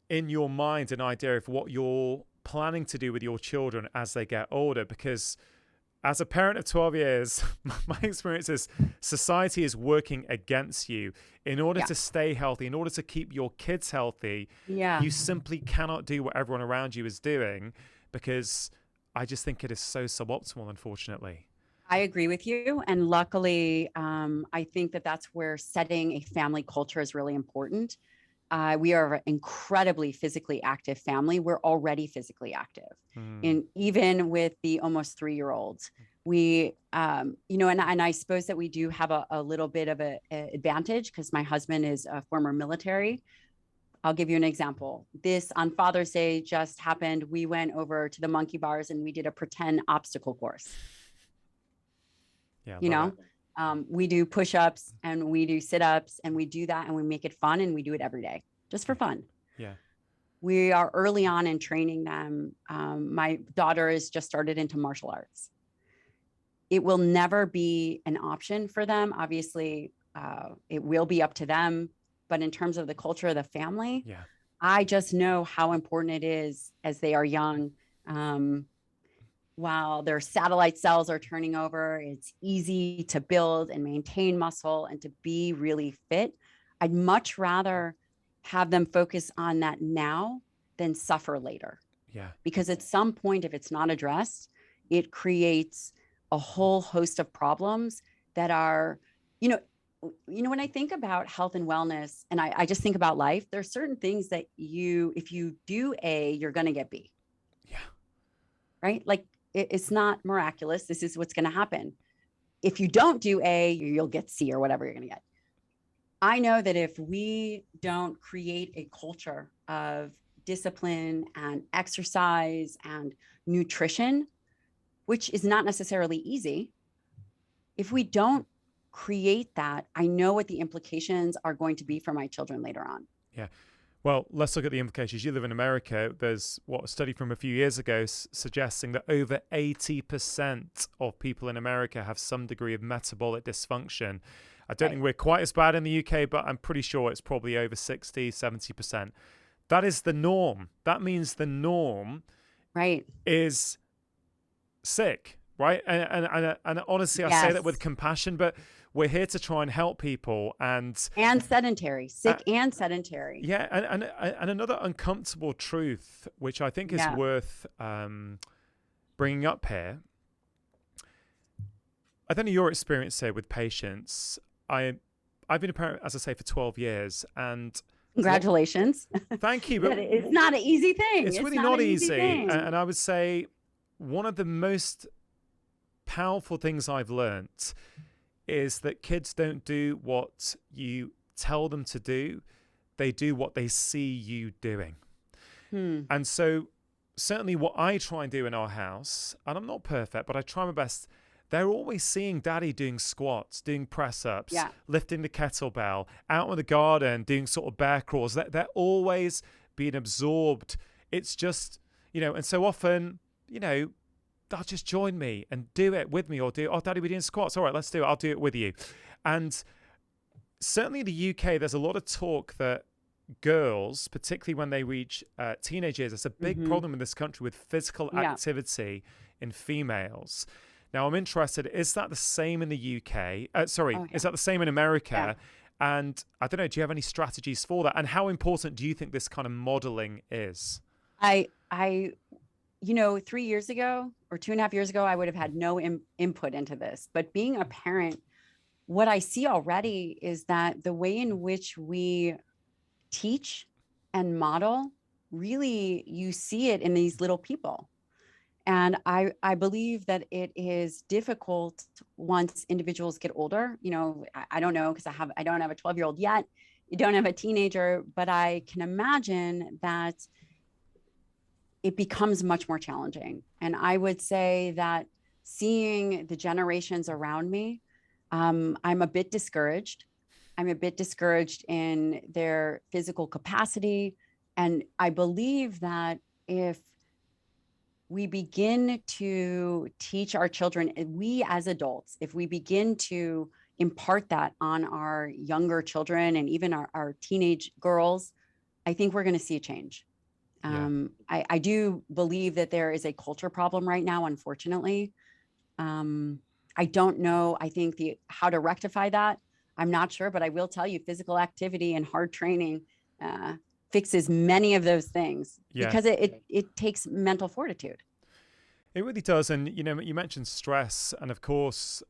in your mind an idea of what you're planning to do with your children as they get older? Because as a parent of 12 years, my experience is society is working against you. In order to stay healthy, in order to keep your kids healthy, you simply cannot do what everyone around you is doing, because I just think it is so suboptimal, unfortunately. I agree with you. And luckily, I think that that's where setting a family culture is really important. We are an incredibly physically active family. We're already physically active. Even with the almost 3-year-olds, we, and I suppose that we do have a little bit of an advantage because my husband is a former military. I'll give you an example. This on Father's Day just happened. We went over to the monkey bars and we did a pretend obstacle course. Yeah, we do push-ups and we do sit-ups and we do that and we make it fun and we do it every day just for fun. Yeah. We are early on in training them. My daughter has just started into martial arts. It will never be an option for them. Obviously, it will be up to them. But in terms of the culture of the family, I just know how important it is as they are young. While their satellite cells are turning over, it's easy to build and maintain muscle and to be really fit. I'd much rather have them focus on that now than suffer later. Yeah. Because at some point, if it's not addressed, it creates a whole host of problems that are, when I think about health and wellness, and I just think about life, there's certain things that if you do A, you're going to get B. Yeah. Right? Like it's not miraculous. This is what's going to happen. If you don't do A, you'll get C or whatever you're going to get. I know that if we don't create a culture of discipline and exercise and nutrition, which is not necessarily easy, if we don't create that, I know what the implications are going to be for my children later on. Yeah. Well, let's look at the implications. You live in America. There's a study from a few years ago suggesting that over 80% of people in America have some degree of metabolic dysfunction. I don't think we're quite as bad in the UK, but I'm pretty sure it's probably over 60, 70%. That is the norm. That means the norm is sick, right? And honestly, I say that with compassion, but we're here to try and help people and sedentary, sick and sedentary. Yeah, and another uncomfortable truth, which I think is worth bringing up here. I don't know your experience here with patients. I've been a parent, as I say, for 12 years, and congratulations. Thank you. But it's not an easy thing. It's really not easy. And I would say one of the most powerful things I've learned is that kids don't do what you tell them to do. They do what they see you doing. And so certainly what I try and do in our house, and I'm not perfect, but I try my best. They're always seeing daddy doing squats, doing press ups, lifting the kettlebell, out in the garden, doing sort of bear crawls. They're always being absorbed. It's just, and so often, they'll just join me and do it with me, or daddy, we're doing squats. All right, let's do it. I'll do it with you. And certainly in the UK, there's a lot of talk that girls, particularly when they reach teenage years, there's a big problem in this country with physical activity in females. Now, I'm interested, is that the same in the UK? Is that the same in America? Yeah. And I don't know, do you have any strategies for that? And how important do you think this kind of modeling is? 3 years ago or 2.5 years ago, I would have had no input into this. But being a parent, what I see already is that the way in which we teach and model, really, you see it in these little people. And I believe that it is difficult once individuals get older. I don't know, because I don't have a 12-year-old yet. You don't have a teenager, but I can imagine that it becomes much more challenging. And I would say that seeing the generations around me, I'm a bit discouraged. I'm a bit discouraged in their physical capacity. And I believe that if we begin to teach our children, we as adults, if we begin to impart that on our younger children and even our teenage girls, I think we're going to see a change. I do believe that there is a culture problem right now, unfortunately. I don't know, I think how to rectify that, I'm not sure, but I will tell you physical activity and hard training fixes many of those things because it takes mental fortitude. It really does. And, you mentioned stress. And of course,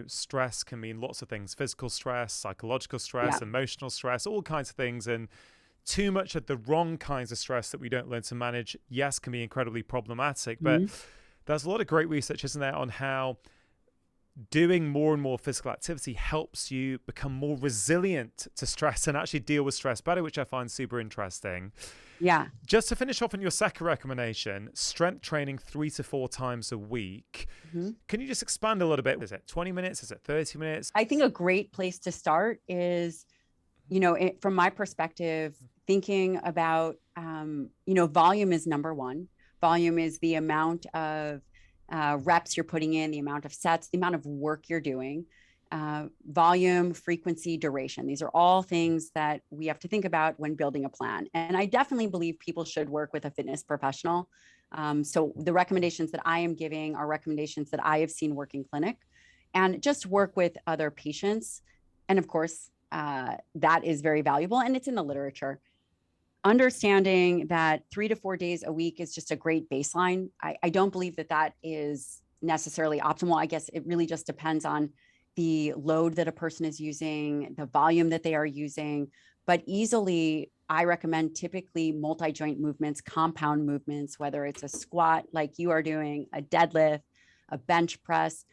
stress can mean lots of things: physical stress, psychological stress, emotional stress, all kinds of things. And too much of the wrong kinds of stress that we don't learn to manage, yes, can be incredibly problematic. But there's a lot of great research, isn't there, on how doing more and more physical activity helps you become more resilient to stress and actually deal with stress better, which I find super interesting. Yeah. Just to finish off on your second recommendation, strength training 3 to 4 times a week. Can you just expand a little bit? Is it 20 minutes? Is it 30 minutes? I think a great place to start is, you know, from my perspective, thinking about, you know, volume is number one. Volume is the amount of reps you're putting in, the amount of sets, the amount of work you're doing. Volume, frequency, duration. These are all things that we have to think about when building a plan. And I definitely believe people should work with a fitness professional. So the recommendations that I am giving are recommendations that I have seen work in clinic, and just work with other patients. And of course, that is very valuable, and it's in the literature. Understanding that 3 to 4 days a week is just a great baseline. I don't believe that that is necessarily optimal. I guess it really just depends on the load that a person is using, the volume that they are using. But easily, I recommend typically multi-joint movements, compound movements, whether it's a squat like you are doing, a deadlift, a bench press,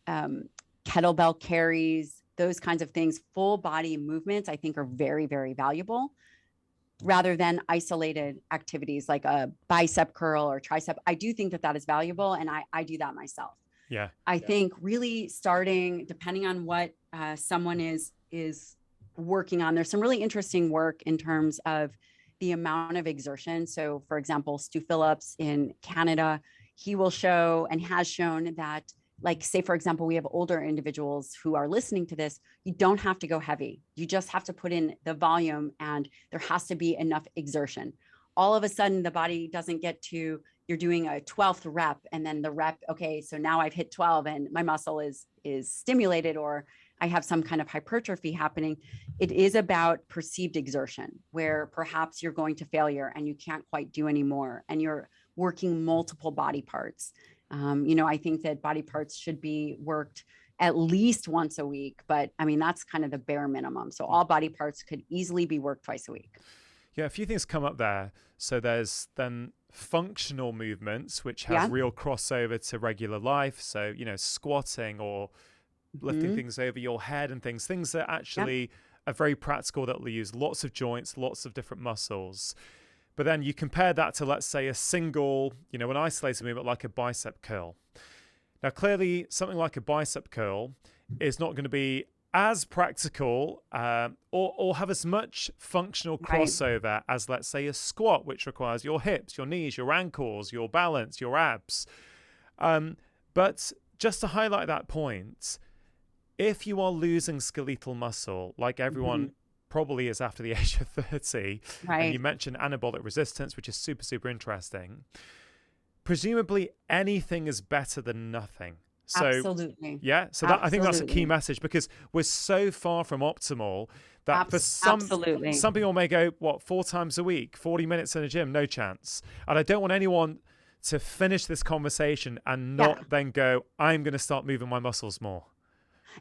kettlebell carries, those kinds of things. Full body movements, I think, are very, very valuable, rather than isolated activities like a bicep curl or tricep. I do think that that is valuable, and I do that myself. Yeah. I think really starting, depending on what someone is working on, there's some really interesting work in terms of the amount of exertion. So for example, Stu Phillips in Canada, he will show and has shown that, like, say, for example, we have older individuals who are listening to this, you don't have to go heavy. You just have to put in the volume, and there has to be enough exertion. All of a sudden, the body doesn't get to, you're doing a 12th rep, and then the rep, okay, so now I've hit 12 and my muscle is stimulated, or I have some kind of hypertrophy happening. It is about perceived exertion, where perhaps you're going to failure and you can't quite do anymore, and you're working multiple body parts. You know, I think that body parts should be worked at least once a week, but I mean, that's kind of the bare minimum. So all body parts could easily be worked twice a week. Yeah, a few things come up there. So there's then functional movements, which have real crossover to regular life. So, you know, squatting or lifting things over your head and things that actually are very practical, that will use lots of joints, lots of different muscles. But then you compare that to, let's say, a single, you know, an isolated movement like a bicep curl. Now, clearly, something like a bicep curl is not going to be as practical or have as much functional crossover as, let's say, a squat, which requires your hips, your knees, your ankles, your balance, your abs. But just to highlight that point, if you are losing skeletal muscle, like everyone probably is after the age of 30, and you mentioned anabolic resistance, which is super, super interesting, presumably anything is better than nothing. So, absolutely. Yeah. So that, I think that's a key message, because we're so far from optimal that for some people may go, 4 times a week, 40 minutes in a gym, no chance. And I don't want anyone to finish this conversation and not then go, I'm going to start moving my muscles more.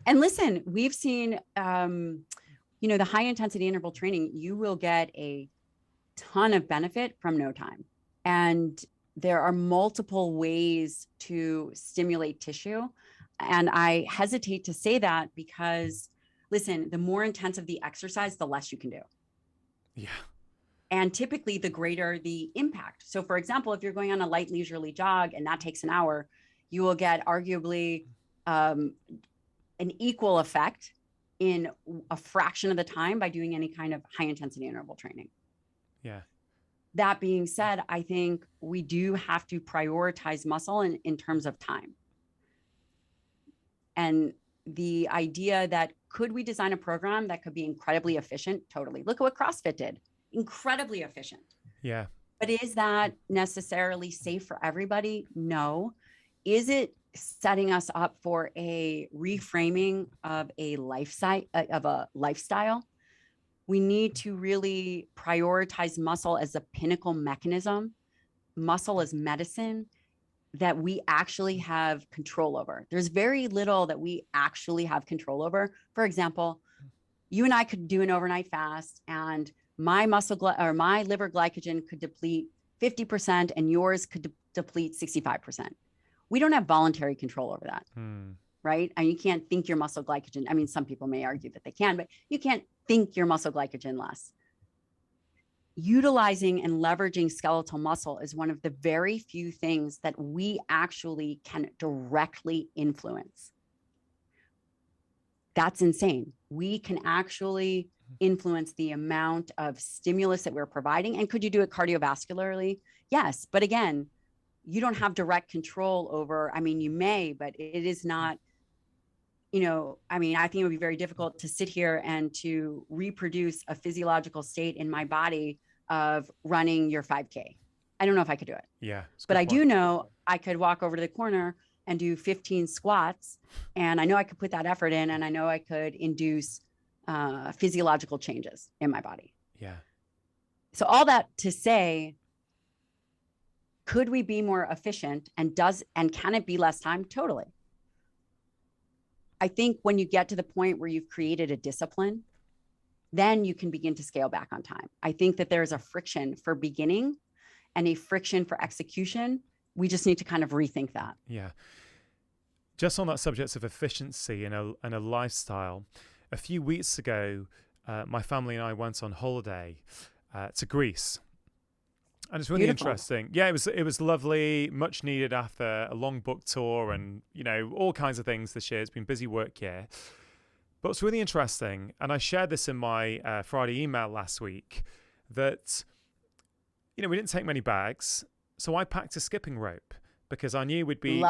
And listen, we've seen, you know, the high intensity interval training, you will get a ton of benefit from no time. And there are multiple ways to stimulate tissue. And I hesitate to say that because, listen, the more intensive the exercise, the less you can do. Yeah. And typically the greater the impact. So for example, if you're going on a light leisurely jog and that takes an hour, you will get arguably an equal effect in a fraction of the time by doing any kind of high intensity interval training. Yeah. That being said, I think we do have to prioritize muscle in terms of time. And the idea that, could we design a program that could be incredibly efficient? Totally. Look at what CrossFit did. Incredibly efficient. Yeah. But is that necessarily safe for everybody? No. Is it setting us up for a reframing of a lifestyle? We need to really prioritize muscle as a pinnacle mechanism, muscle as medicine that we actually have control over. There's very little that we actually have control over. For example, you and I could do an overnight fast and my my liver glycogen could deplete 50% and yours could deplete 65%. We don't have voluntary control over that. Right? And you can't think your muscle glycogen. I mean, some people may argue that they can, but you can't think your muscle glycogen less. Utilizing and leveraging skeletal muscle is one of the very few things that we actually can directly influence. That's insane. We can actually influence the amount of stimulus that we're providing. And could you do it cardiovascularly? Yes. But again, you don't have direct control over, I mean, you may, but it is not, I mean, I think it would be very difficult to sit here and to reproduce a physiological state in my body of running your 5K. I don't know if I could do it. Yeah. But I do know I could walk over to the corner and do 15 squats. And I know I could put that effort in, and I know I could induce physiological changes in my body. Yeah. So all that to say, could we be more efficient, and can it be less time? Totally. I think when you get to the point where you've created a discipline, then you can begin to scale back on time. I think that there's a friction for beginning and a friction for execution. We just need to kind of rethink that. Yeah. Just on that subject of efficiency and a lifestyle, a few weeks ago, my family and I went on holiday to Greece. And it's really Beautiful. interesting. Yeah, it was lovely, much needed after a long book tour and, all kinds of things this year. It's been a busy work year. But it's really interesting, and I shared this in my Friday email last week, that, we didn't take many bags. So I packed a skipping rope because I knew we'd be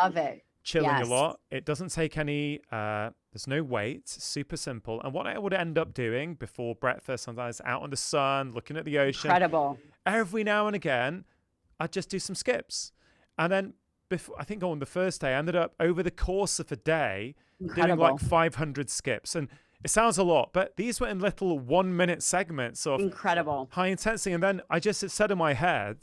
chilling a lot. It doesn't take any, there's no weight, super simple. And what I would end up doing before breakfast, sometimes out in the sun, looking at the ocean. Incredible. Every now and again, I'd just do some skips. And then I think on the first day, I ended up over the course of a day doing like 500 skips. And it sounds a lot, but these were in little 1 minute segments of incredible high intensity. And then I just said in my head,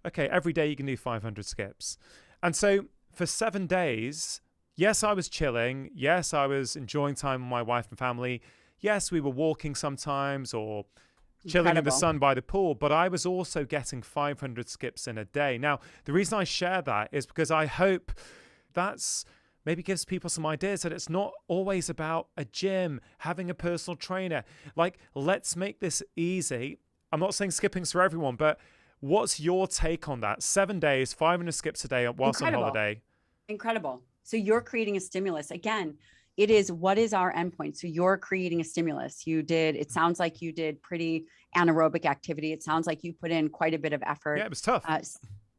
okay, every day you can do 500 skips. And so for 7 days, yes, I was chilling. Yes, I was enjoying time with my wife and family. Yes, we were walking sometimes or chilling in the sun by the pool, but I was also getting 500 skips in a day. Now, the reason I share that is because I hope that's maybe gives people some ideas that it's not always about a gym, having a personal trainer. Like, let's make this easy. I'm not saying skipping's for everyone, but what's your take on that? 7 days, 500 skips a day whilst on holiday. Incredible. So you're creating a stimulus. Again, it is, what is our endpoint? So you're creating a stimulus. It sounds like you did pretty anaerobic activity. It sounds like you put in quite a bit of effort. Yeah, it was tough.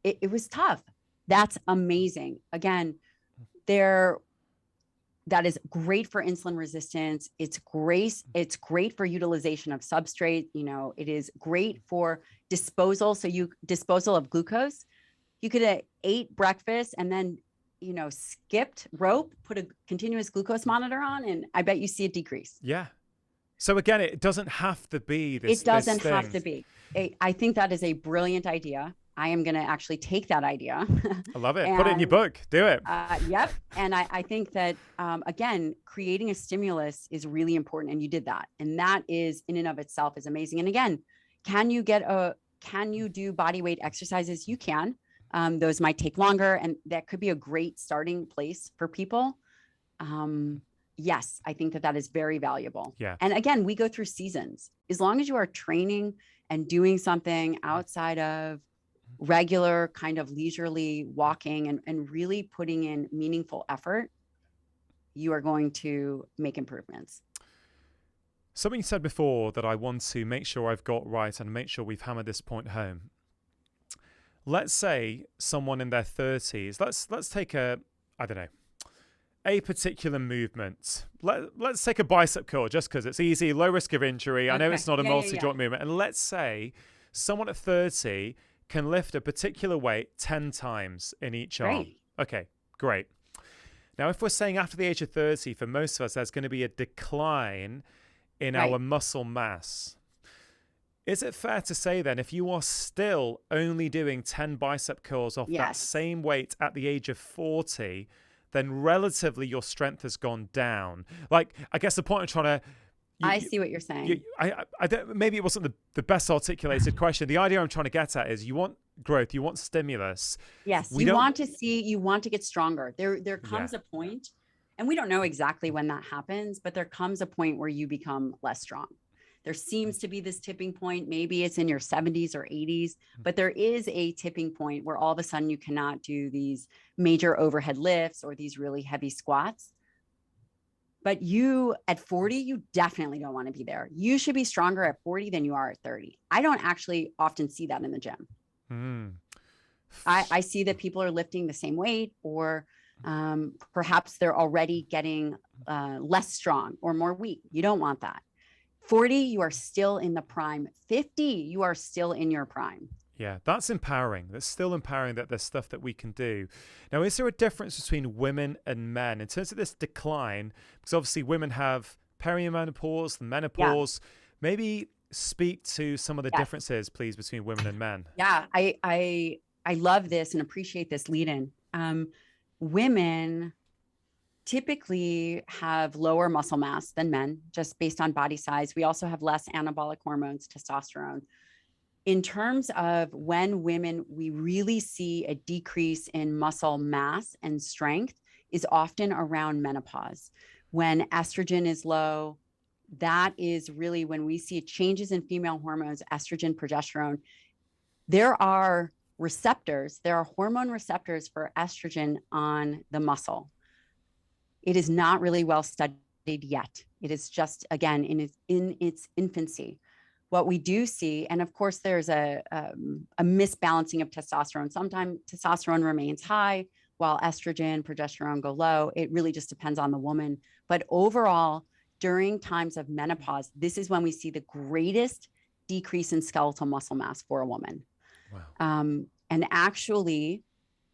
It was tough. That's amazing. Again, that is great for insulin resistance. It's great for utilization of substrate. It is great for disposal. So disposal of glucose. You could have ate breakfast and then, skipped rope, put a continuous glucose monitor on, and I bet you see a decrease. Yeah. So again, it doesn't have to be this. It doesn't have to be. I think that is a brilliant idea. I am going to actually take that idea. I love it. Put it in your book. Do it. Yep. And I think that, again, creating a stimulus is really important. And you did that. And that is in and of itself is amazing. And again, can you do body weight exercises? You can. Those might take longer, and that could be a great starting place for people. Yes, I think that is very valuable. Yeah. And again, we go through seasons. As long as you are training and doing something outside of regular kind of leisurely walking and really putting in meaningful effort, you are going to make improvements. Something you said before that I want to make sure I've got right and make sure we've hammered this point home. Let's say someone in their 30s, let's take a particular movement. Let's take a bicep curl just because it's easy, low risk of injury. I know it's not a multi-joint movement. And let's say someone at 30 can lift a particular weight 10 times in each arm. Okay, great. Now, if we're saying after the age of 30, for most of us, there's going to be a decline in our muscle mass. Is it fair to say then, if you are still only doing 10 bicep curls off that same weight at the age of 40, then relatively your strength has gone down? Like, I guess the point I'm trying to I see what you're saying. I don't, maybe it wasn't the best articulated question. The idea I'm trying to get at is you want growth, you want stimulus. Yes, you want to get stronger. There comes a point, and we don't know exactly when that happens, but there comes a point where you become less strong. There seems to be this tipping point. Maybe it's in your 70s or 80s, but there is a tipping point where all of a sudden you cannot do these major overhead lifts or these really heavy squats. But you at 40, you definitely don't want to be there. You should be stronger at 40 than you are at 30. I don't actually often see that in the gym. I see that people are lifting the same weight, or perhaps they're already getting less strong or more weak. You don't want that. 40, you are still in the prime. 50, you are still in your prime. Yeah, that's empowering. That's still empowering that there's stuff that we can do. Now, is there a difference between women and men in terms of this decline? Because obviously women have perimenopause, menopause. Maybe speak to some of the differences, please, between women and men. Yeah, I love this and appreciate this lead-in. Women typically have lower muscle mass than men, just based on body size. We also have less anabolic hormones, testosterone. In terms of when women, we really see a decrease in muscle mass and strength is often around menopause. When estrogen is low, that is really when we see changes in female hormones, estrogen, progesterone. There are hormone receptors for estrogen on the muscle. It is not really well studied yet. It is just, again, in its infancy. What we do see, and of course, there's a misbalancing of testosterone. Sometimes testosterone remains high while estrogen, progesterone go low. It really just depends on the woman. But overall, during times of menopause, this is when we see the greatest decrease in skeletal muscle mass for a woman. Wow. And actually,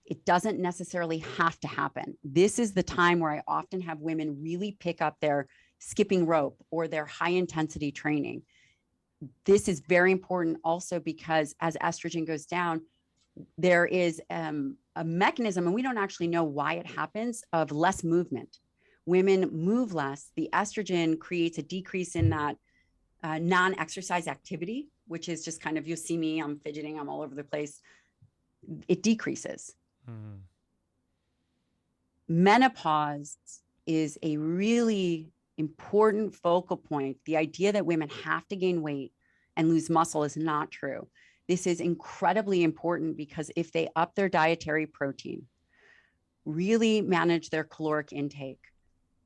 it doesn't necessarily have to happen. This is the time where I often have women really pick up their skipping rope or their high intensity training. This is very important also because as estrogen goes down, there is a mechanism, and we don't actually know why it happens, of less movement. Women move less. The estrogen creates a decrease in that non-exercise activity, which is just kind of, you see me, I'm fidgeting, I'm all over the place. It decreases. Menopause is a really important focal point. The idea that women have to gain weight and lose muscle is not true. This is incredibly important because if they up their dietary protein, really manage their caloric intake,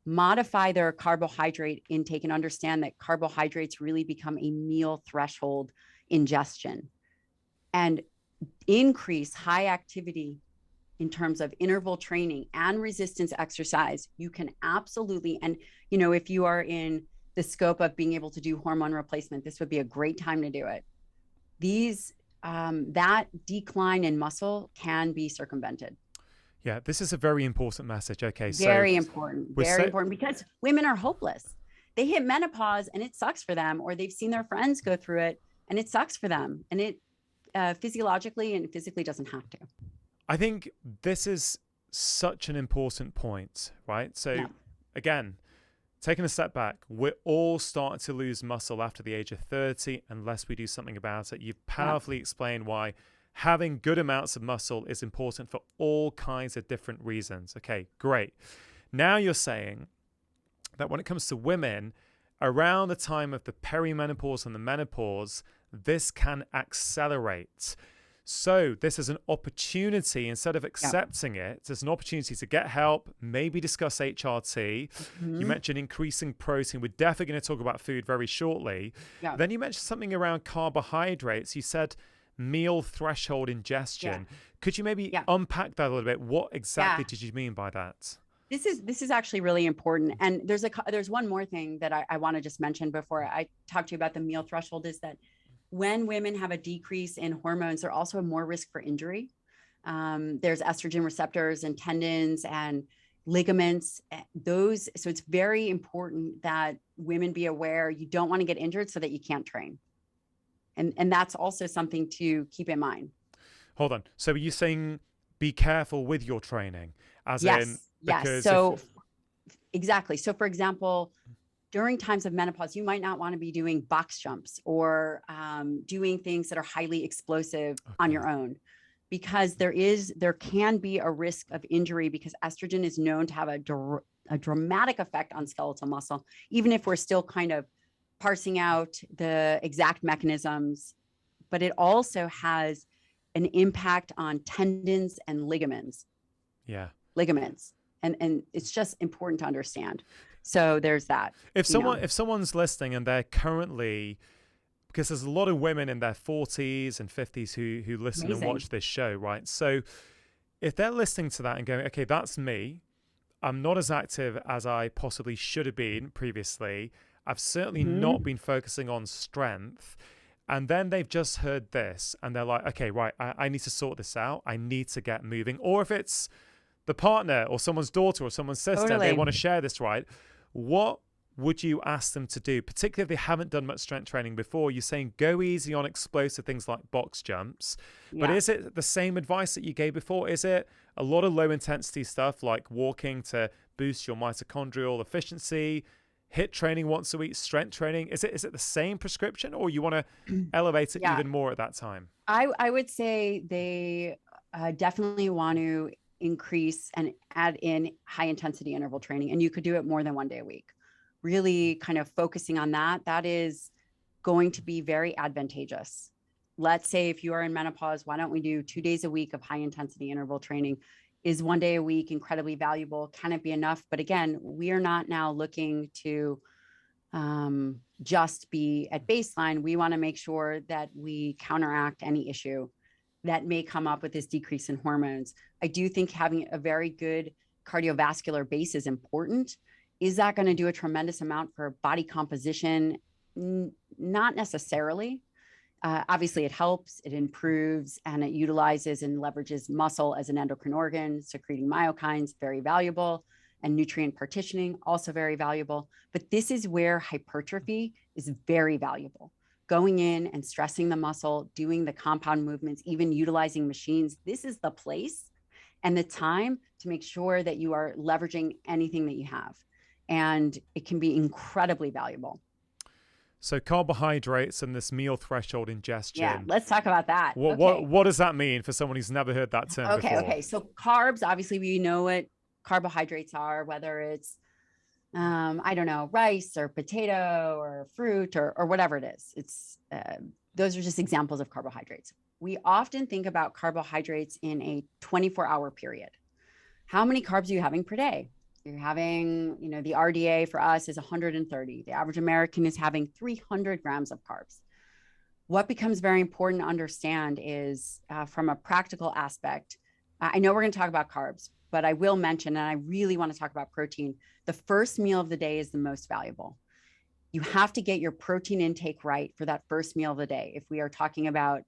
modify their carbohydrate intake, and understand that carbohydrates really become a meal threshold ingestion, and increase high activity in terms of interval training and resistance exercise, you can absolutely, and if you are in the scope of being able to do hormone replacement, this would be a great time to do it. That decline in muscle can be circumvented. Yeah, this is a very important message. Okay, very important because women are hopeless. They hit menopause and it sucks for them, or they've seen their friends go through it and it sucks for them, and it physiologically and physically doesn't have to. I think this is such an important point, right? So again, taking a step back, we're all starting to lose muscle after the age of 30 unless we do something about it. You've powerfully explained why having good amounts of muscle is important for all kinds of different reasons. Okay, great. Now you're saying that when it comes to women, around the time of the perimenopause and the menopause, this can accelerate. So this is an opportunity, instead of accepting it, there's an opportunity to get help, maybe discuss HRT. You mentioned increasing protein. We're definitely going to talk about food very shortly. Then you mentioned something around carbohydrates. You said meal threshold ingestion. Could you maybe unpack that a little bit? What exactly did you mean by that? This is actually really important. And there's one more thing that I want to just mention before I talk to you about the meal threshold, is that when women have a decrease in hormones, they're also more risk for injury. There's estrogen receptors and tendons and ligaments. So it's very important that women be aware you don't want to get injured so that you can't train. And that's also something to keep in mind. Hold on. So are you saying be careful with your training? Yes. So exactly. So for example, during times of menopause, you might not want to be doing box jumps or doing things that are highly explosive on your own, because there can be a risk of injury, because estrogen is known to have a dramatic effect on skeletal muscle, even if we're still kind of parsing out the exact mechanisms. But it also has an impact on tendons and ligaments. Yeah. Ligaments. And it's just important to understand. So there's that. If someone's listening and they're currently, because there's a lot of women in their 40s and 50s who listen and watch this show, right? So if they're listening to that and going, okay, that's me. I'm not as active as I possibly should have been previously. I've certainly not been focusing on strength. And then they've just heard this and they're like, okay, right, I need to sort this out. I need to get moving. Or if it's the partner or someone's daughter or someone's sister, they want to share this, right? What would you ask them to do, particularly if they haven't done much strength training before? You're saying go easy on explosive things like box jumps. Yeah. But is it the same advice that you gave before? Is it a lot of low intensity stuff like walking to boost your mitochondrial efficiency, HIIT training once a week, strength training? Is it the same prescription, or you want to elevate it even more at that time? I would say they definitely want to increase and add in high intensity interval training. And you could do it more than 1 day a week. Really kind of focusing on that is going to be very advantageous. Let's say if you are in menopause, why don't we do 2 days a week of high intensity interval training? Is 1 day a week incredibly valuable? Can it be enough? But again, we are not now looking to just be at baseline. We want to make sure that we counteract any issue that may come up with this decrease in hormones. I do think having a very good cardiovascular base is important. Is that going to do a tremendous amount for body composition? Not necessarily. Obviously, it helps, it improves, and it utilizes and leverages muscle as an endocrine organ, secreting myokines, very valuable, and nutrient partitioning, also very valuable. But this is where hypertrophy is very valuable. Going in and stressing the muscle, doing the compound movements, even utilizing machines. This is the place and the time to make sure that you are leveraging anything that you have. And it can be incredibly valuable. So carbohydrates and this meal threshold ingestion. Yeah, let's talk about that. What does that mean for someone who's never heard that term before? Okay. So carbs, obviously we know what carbohydrates are, whether it's, I don't know, rice or potato or fruit or whatever it is. It's those are just examples of carbohydrates. We often think about carbohydrates in a 24-hour period. How many carbs are you having per day? You're having, the RDA for us is 130. The average American is having 300 grams of carbs. What becomes very important to understand is from a practical aspect, I know we're going to talk about carbs, but I will mention, and I really want to talk about protein. The first meal of the day is the most valuable. You have to get your protein intake right for that first meal of the day. If we are talking about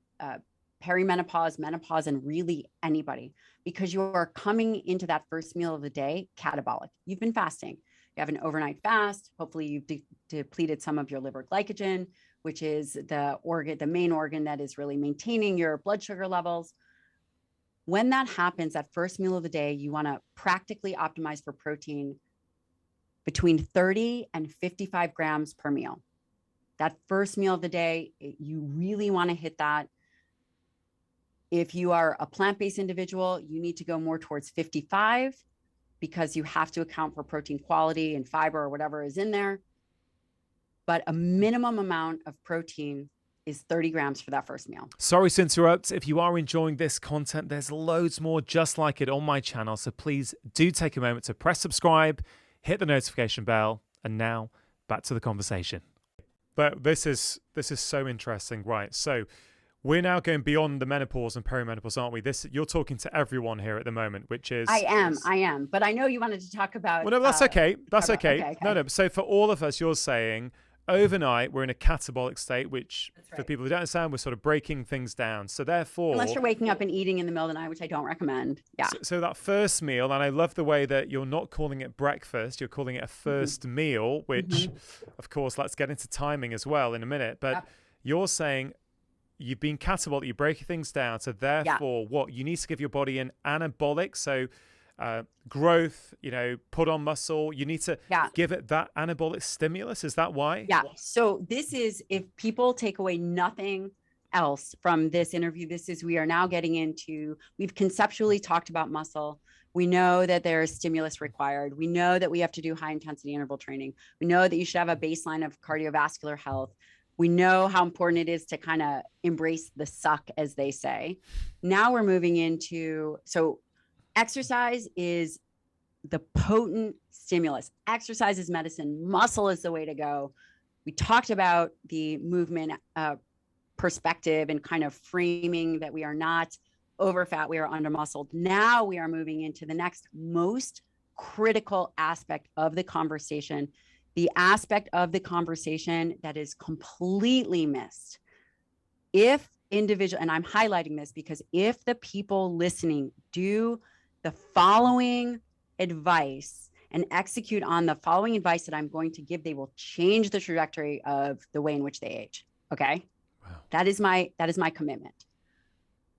perimenopause, menopause, and really anybody, because you are coming into that first meal of the day catabolic. You've been fasting. You have an overnight fast. Hopefully you've depleted some of your liver glycogen, which is the main organ that is really maintaining your blood sugar levels. When that happens, that first meal of the day, you want to practically optimize for protein between 30 and 55 grams per meal. That first meal of the day, you really want to hit that. If you are a plant-based individual, you need to go more towards 55 because you have to account for protein quality and fiber or whatever is in there. But a minimum amount of protein is 30 grams for that first meal. Sorry to interrupt. If you are enjoying this content, there's loads more just like it on my channel. So please do take a moment to press subscribe, hit the notification bell, and now back to the conversation. But this is so interesting, right? So we're now going beyond the menopause and perimenopause, aren't we? You're talking to everyone here at the moment, which is... I am. But I know you wanted to talk about... Well, no, that's okay. That's okay. No. So for all of us, you're saying overnight, we're in a catabolic state, which for people who don't understand, we're sort of breaking things down. So therefore... Unless you're waking up and eating in the middle of the night, which I don't recommend. Yeah. So that first meal, and I love the way that you're not calling it breakfast, you're calling it a first meal, which, of course, let's get into timing as well in a minute. But you're saying... You've been catabolic, you're breaking things down. So therefore, what? You need to give your body an anabolic. So growth, put on muscle. You need to give it that anabolic stimulus. Is that why? Yeah. So this is, if people take away nothing else from this interview, we are now getting into, we've conceptually talked about muscle. We know that there is stimulus required. We know that we have to do high intensity interval training. We know that you should have a baseline of cardiovascular health. We know how important it is to kind of embrace the suck, as they say. Now we're moving into, so exercise is the potent stimulus. Exercise is medicine. Muscle is the way to go. We talked about the movement perspective and kind of framing that we are not over fat, we are under muscled. Now we are moving into the next most critical aspect of the conversation, the aspect of the conversation that is completely missed. If individual, and I'm highlighting this because if the people listening do the following advice and execute on the following advice that I'm going to give, they will change the trajectory of the way in which they age. Okay. Wow. That is my commitment.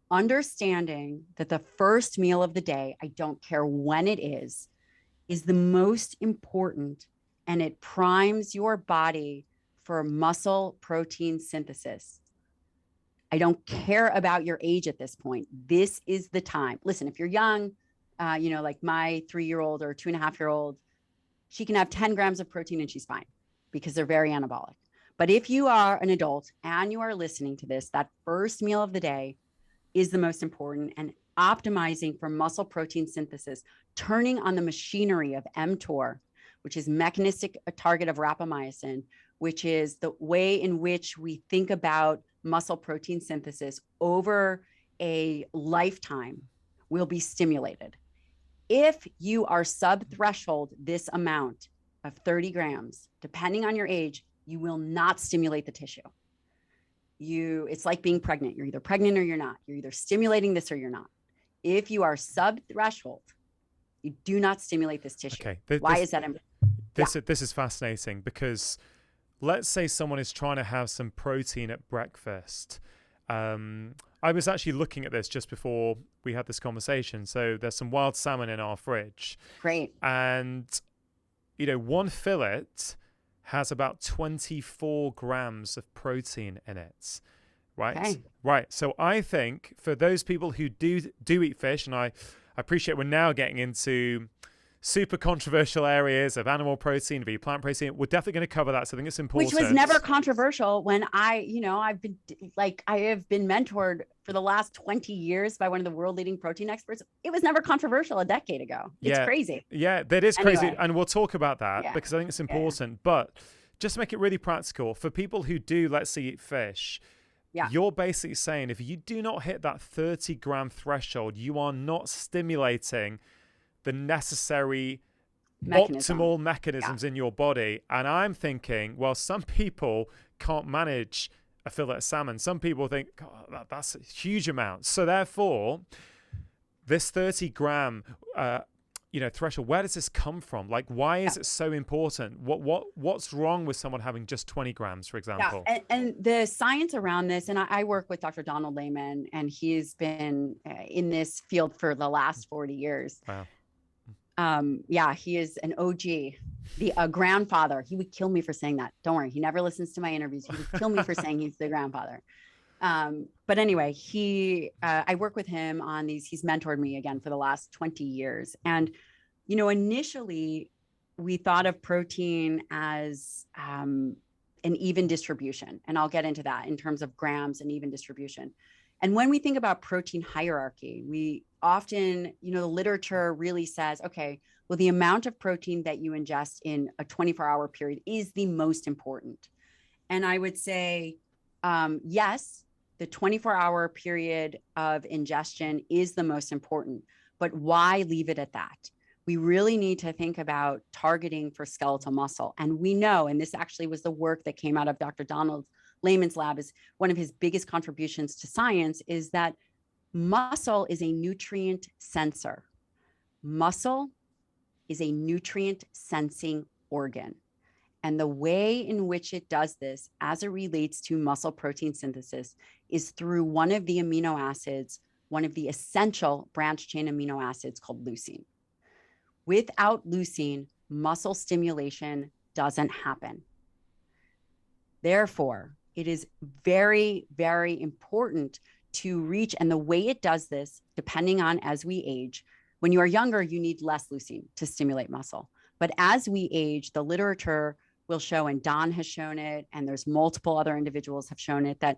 Understanding that the first meal of the day, I don't care when it is the most important, and it primes your body for muscle protein synthesis. I don't care about your age at this point. This is the time. Listen, if you're young, like my 3-year-old or 2.5-year-old, she can have 10 grams of protein and she's fine because they're very anabolic. But if you are an adult and you are listening to this, that first meal of the day is the most important, and optimizing for muscle protein synthesis, turning on the machinery of mtor, which is mechanistic target of rapamycin, which is the way in which we think about muscle protein synthesis over a lifetime, will be stimulated. If you are sub-threshold this amount of 30 grams, depending on your age, you will not stimulate the tissue. It's like being pregnant. You're either pregnant or you're not. You're either stimulating this or you're not. If you are sub-threshold, you do not stimulate this tissue. Okay. Why is that? This is fascinating because let's say someone is trying to have some protein at breakfast. I was actually looking at this just before we had this conversation. So there's some wild salmon in our fridge. Great. And, one fillet has about 24 grams of protein in it, right? Okay. Right. So I think for those people who do eat fish, and I appreciate we're now getting into super controversial areas of animal protein, v plant protein. We're definitely going to cover that. So I think it's important. Which was never controversial when I have been mentored for the last 20 years by one of the world leading protein experts. It was never controversial a decade ago. It's crazy. Yeah, that is crazy. And we'll talk about that because I think it's important. But just to make it really practical for people who do, let's say, eat fish, you're basically saying if you do not hit that 30-gram threshold, you are not stimulating the necessary optimal mechanisms in your body. And I'm thinking, well, some people can't manage a fillet of salmon. Some people think, God, that's a huge amount. So therefore, this 30-gram threshold, where does this come from? Like, why is it so important? What's wrong with someone having just 20 grams, for example? Yeah. And the science around this, and I work with Dr. Donald Lehman, and he's been in this field for the last 40 years. Wow. He is an OG, a grandfather. He would kill me for saying that. Don't worry. He never listens to my interviews. He would kill me for saying he's the grandfather. But anyway, I work with him on these. He's mentored me again for the last 20 years. And, initially we thought of protein as, an even distribution. And I'll get into that in terms of grams and even distribution. And when we think about protein hierarchy, we often, the literature really says, okay, well, the amount of protein that you ingest in a 24-hour period is the most important. And I would say, yes, the 24-hour period of ingestion is the most important, but why leave it at that? We really need to think about targeting for skeletal muscle. And we know, and this actually was the work that came out of Dr. Donald Lehman's lab, is one of his biggest contributions to science, is that muscle is a nutrient sensor. Muscle is a nutrient sensing organ. And the way in which it does this as it relates to muscle protein synthesis is through one of the amino acids, one of the essential branch chain amino acids called leucine. Without leucine, muscle stimulation doesn't happen. Therefore, it is very, very important to reach, and the way it does this, depending on as we age, when you are younger, you need less leucine to stimulate muscle. But as we age, the literature will show, and Don has shown it, and there's multiple other individuals have shown it, that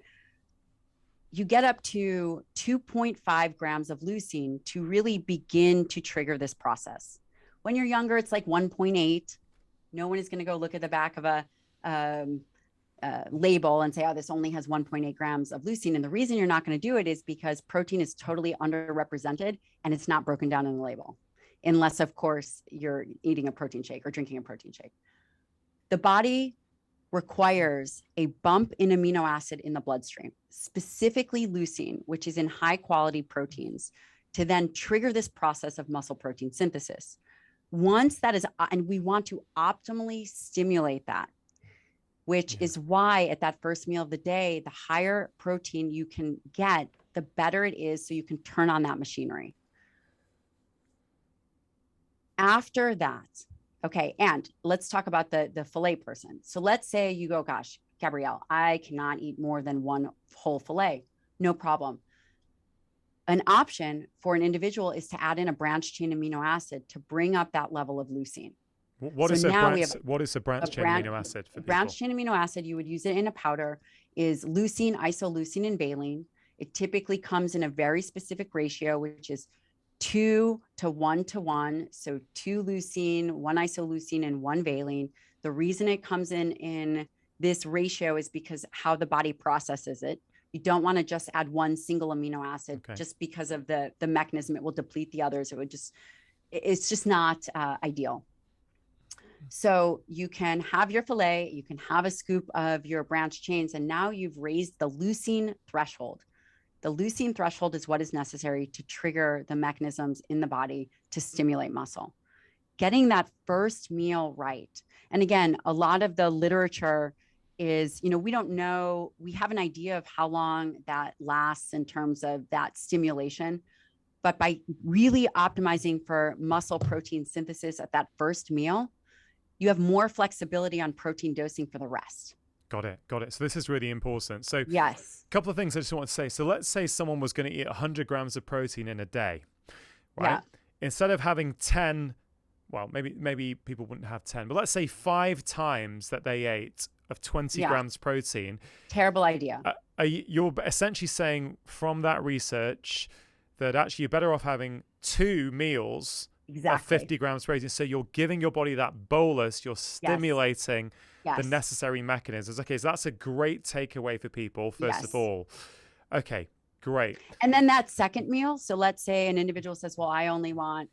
you get up to 2.5 grams of leucine to really begin to trigger this process. When you're younger, it's like 1.8. No one is going to go look at the back of a label and say, oh, this only has 1.8 grams of leucine. And the reason you're not going to do it is because protein is totally underrepresented and it's not broken down in the label, unless, of course, you're eating a protein shake or drinking a protein shake. The body requires a bump in amino acid in the bloodstream, specifically leucine, which is in high quality proteins, to then trigger this process of muscle protein synthesis. Once that is, and we want to optimally stimulate that, which is why at that first meal of the day, the higher protein you can get, the better it is, so you can turn on that machinery. After that, okay, and let's talk about the filet person. So let's say you go, gosh, Gabrielle, I cannot eat more than one whole filet. No problem. An option for an individual is to add in a branched chain amino acid to bring up that level of leucine. What is a branched chain amino acid for people? Branched chain amino acid, you would use it in a powder, is leucine, isoleucine, and valine. It typically comes in a very specific ratio, which is 2 to 1 to 1. So 2 leucine, 1 isoleucine, and 1 valine. The reason it comes in this ratio is because how the body processes it. You don't want to just add one single amino acid just because of the mechanism. It will deplete the others. It's just not ideal. So you can have your filet, you can have a scoop of your branched chains, and now you've raised the leucine threshold. The leucine threshold is what is necessary to trigger the mechanisms in the body to stimulate muscle. Getting that first meal right. And again, a lot of the literature is, we don't know, we have an idea of how long that lasts in terms of that stimulation, but by really optimizing for muscle protein synthesis at that first meal, you have more flexibility on protein dosing for the rest. Got it. So this is really important. So yes, a couple of things I just want to say. So let's say someone was going to eat 100 grams of protein in a day, right? Yeah. Instead of having 10, well, maybe people wouldn't have 10, but let's say 5 times that they ate of 20 grams protein. Terrible idea. You're essentially saying from that research that actually you're better off having 2 meals of 50 grams protein. So you're giving your body that bolus, you're stimulating the necessary mechanisms. Okay, so that's a great takeaway for people, first of all. Okay, great. And then that second meal, so let's say an individual says, well, I only want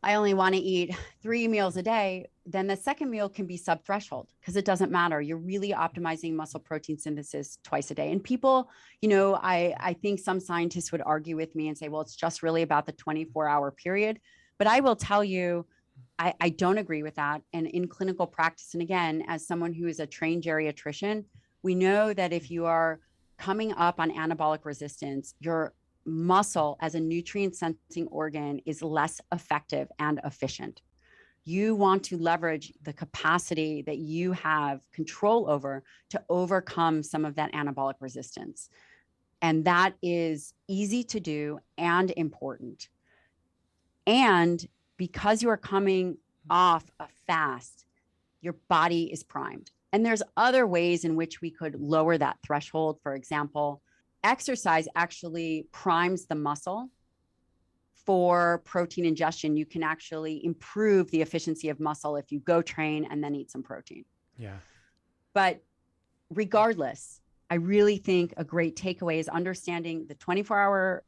to eat 3 meals a day. Then the second meal can be sub-threshold because it doesn't matter. You're really optimizing muscle protein synthesis twice a day. And people, I think some scientists would argue with me and say, well, it's just really about the 24-hour period. But I will tell you, I don't agree with that. And in clinical practice, and again, as someone who is a trained geriatrician, we know that if you are coming up on anabolic resistance, your muscle as a nutrient sensing organ is less effective and efficient. You want to leverage the capacity that you have control over to overcome some of that anabolic resistance. And that is easy to do and important. And because you are coming off a fast, your body is primed. And there's other ways in which we could lower that threshold. For example, exercise actually primes the muscle for protein ingestion. You can actually improve the efficiency of muscle if you go train and then eat some protein. Yeah. But regardless, I really think a great takeaway is understanding the 24-hour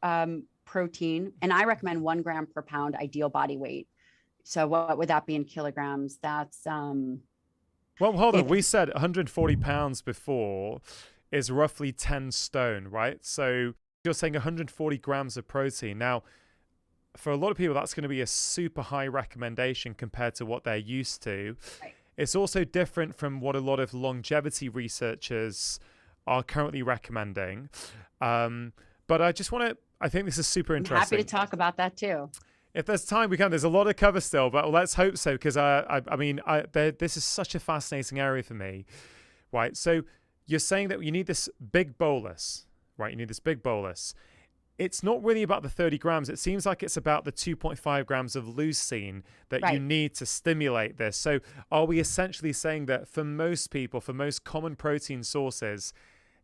protein. And I recommend 1 gram per pound ideal body weight. So what would that be in kilograms? That's well, hold on. We said 140 pounds before is roughly 10 stone, right? So you're saying 140 grams of protein. Now, for a lot of people, that's going to be a super high recommendation compared to what they're used to. Right. It's also different from what a lot of longevity researchers are currently recommending. But I just want to, I think this is super interesting. I'm happy to talk about that too. If there's time, we can. There's a lot of cover still, but let's hope so, because this is such a fascinating area for me, right? So you're saying that you need this big bolus, right? You need this big bolus. It's not really about the 30 grams. It seems like it's about the 2.5 grams of leucine that you need to stimulate this. So are we essentially saying that for most people, for most common protein sources,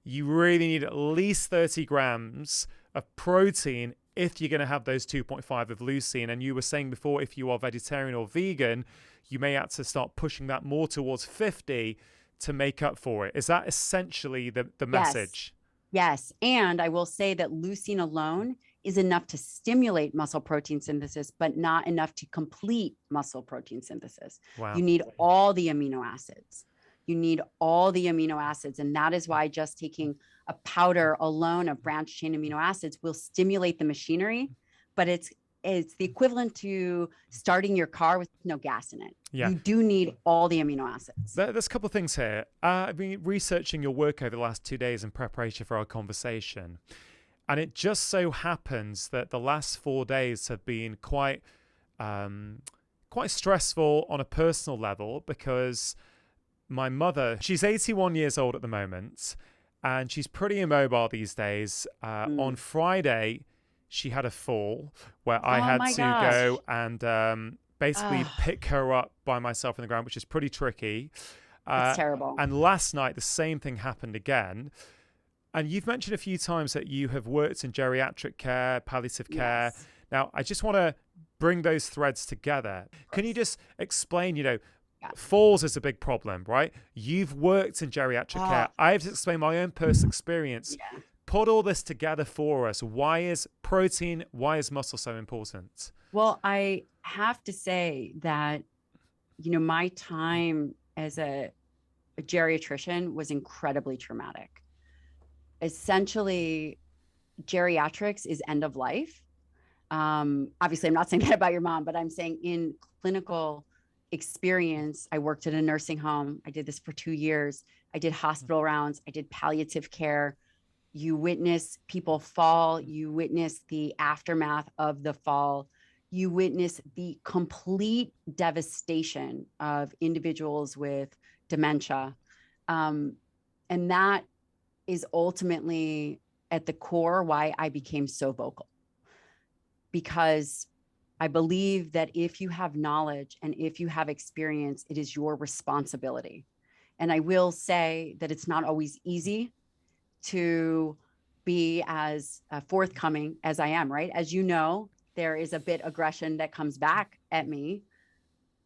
you really need at least 30 grams of protein if you're going to have those 2.5 of leucine? And you were saying before, if you are vegetarian or vegan, you may have to start pushing that more towards 50 to make up for it. Is that essentially the message? Yes. And I will say that leucine alone is enough to stimulate muscle protein synthesis, but not enough to complete muscle protein synthesis. Wow. You need all the amino acids. You need all the amino acids. And that is why just taking a powder alone of branched chain amino acids will stimulate the machinery, but it's the equivalent to starting your car with no gas in it. Yeah. You do need all the amino acids. There's a couple of things here. I've been researching your work over the last 2 days in preparation for our conversation. And it just so happens that the last 4 days have been quite stressful on a personal level, because my mother, she's 81 years old at the moment, and she's pretty immobile these days. On Friday, she had a fall where I had to go and basically pick her up by myself on the ground, which is pretty tricky. It's terrible. And last night, the same thing happened again. And you've mentioned a few times that you have worked in geriatric care, palliative care. Yes. Now, I just want to bring those threads together. Can you just explain, falls is a big problem, right? You've worked in geriatric care. I have to explain my own personal experience. Yeah. Put all this together for us. Why is protein, why is muscle so important? Well, I have to say that, my time as a geriatrician was incredibly traumatic. Essentially, geriatrics is end of life. Obviously, I'm not saying that about your mom, but I'm saying in clinical experience, I worked at a nursing home. I did this for 2 years. I did hospital rounds. I did palliative care. You witness people fall. You witness the aftermath of the fall. You witness the complete devastation of individuals with dementia. And that is ultimately at the core why I became so vocal. Because I believe that if you have knowledge and if you have experience, it is your responsibility. And I will say that it's not always easy to be as forthcoming as I am, right? As you know, there is a bit aggression that comes back at me,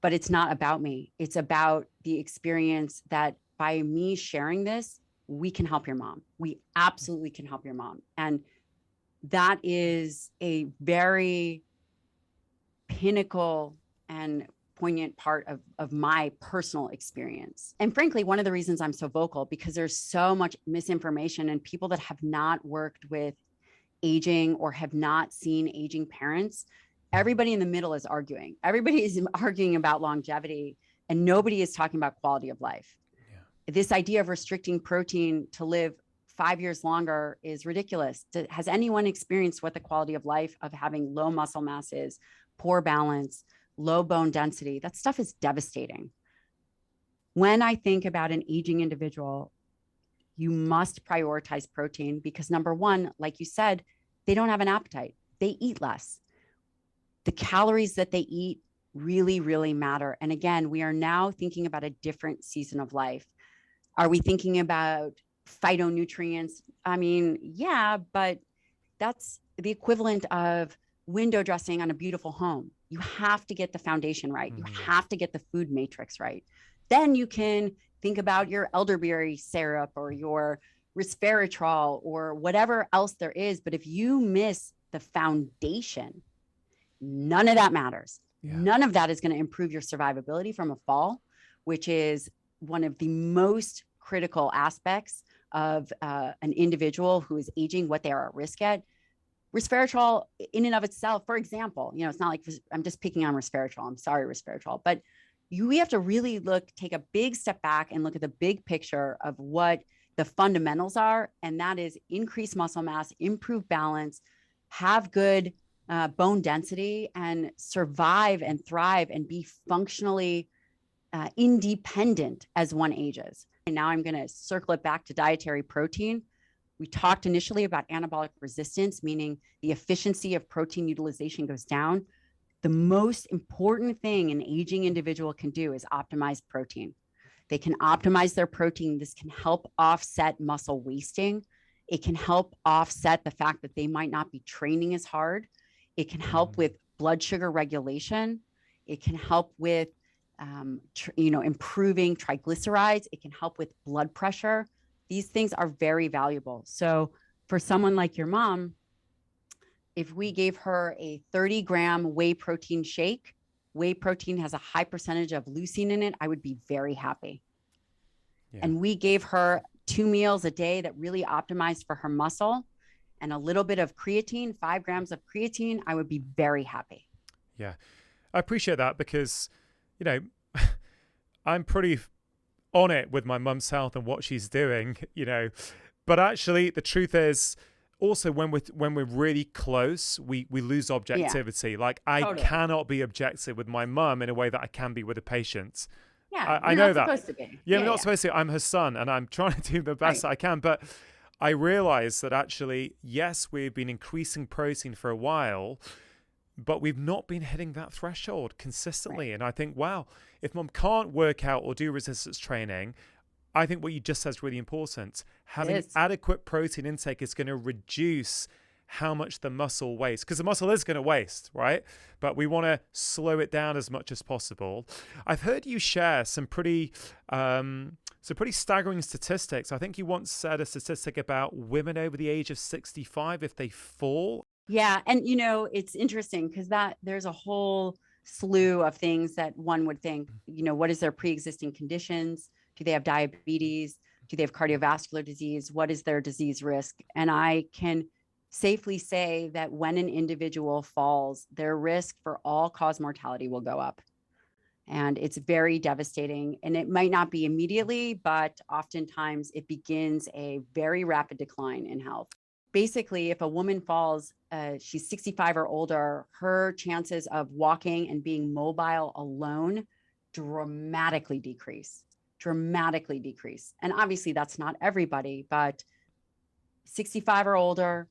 but it's not about me. It's about the experience that by me sharing this, we can help your mom. We absolutely can help your mom. And that is a very pinnacle and poignant part of my personal experience. And frankly, one of the reasons I'm so vocal, because there's so much misinformation, and people that have not worked with aging or have not seen aging parents, everybody in the middle is arguing. Everybody is arguing about longevity, and nobody is talking about quality of life. Yeah. This idea of restricting protein to live 5 years longer is ridiculous. Has anyone experienced what the quality of life of having low muscle mass is, poor balance, low bone density? That stuff is devastating. When I think about an aging individual, you must prioritize protein because, number one, like you said, they don't have an appetite. They eat less. The calories that they eat really, really matter. And again, we are now thinking about a different season of life. Are we thinking about phytonutrients? I mean, yeah, but that's the equivalent of window dressing on a beautiful home. You have to get the foundation right. You have to get the food matrix right. Then you can think about your elderberry syrup or your resveratrol or whatever else there is. But if you miss the foundation, none of that matters. Yeah. None of that is going to improve your survivability from a fall, which is one of the most critical aspects of an individual who is aging, what they are at risk at. Resveratrol in and of itself, for example, it's not like I'm just picking on resveratrol. I'm sorry, resveratrol, but we have to really take a big step back and look at the big picture of what the fundamentals are. And that is increase muscle mass, improve balance, have good bone density and survive and thrive and be functionally independent as one ages. And now I'm going to circle it back to dietary protein. We talked initially about anabolic resistance, meaning the efficiency of protein utilization goes down. The most important thing an aging individual can do is optimize protein. They can optimize their protein. This can help offset muscle wasting. It can help offset the fact that they might not be training as hard. It can help with blood sugar regulation. It can help with, improving triglycerides. It can help with blood pressure. These things are very valuable. So for someone like your mom, if we gave her a 30-gram whey protein shake, whey protein has a high percentage of leucine in it, I would be very happy. Yeah. And we gave her 2 meals a day that really optimized for her muscle and a little bit of creatine, 5 grams of creatine, I would be very happy. Yeah, I appreciate that because, I'm pretty on it with my mum's health and what she's doing, but actually the truth is also when we're really close, we lose objectivity. Yeah. Like I totally cannot be objective with my mum in a way that I can be with a patient. Yeah, I know that. Supposed to be. Yeah, we're not supposed to. I'm her son and I'm trying to do the best that I can. But I realize that actually, yes, we've been increasing protein for a while, but we've not been hitting that threshold consistently. Right. And I think, wow, if mum can't work out or do resistance training, I think what you just said is really important. Having adequate protein intake is going to reduce how much the muscle wastes, because the muscle is going to waste, right? But we want to slow it down as much as possible. I've heard you share some pretty staggering statistics. I think you once said a statistic about women over the age of 65 if they fall. Yeah, and it's interesting because there's a whole slew of things that one would think. What is their pre-existing conditions? Do they have diabetes? Do they have cardiovascular disease? What is their disease risk? And I can safely say that when an individual falls, their risk for all-cause mortality will go up. And it's very devastating. And it might not be immediately, but oftentimes it begins a very rapid decline in health. Basically, if a woman falls, she's 65 or older, her chances of walking and being mobile alone dramatically decrease. And obviously that's not everybody, but 65 or older,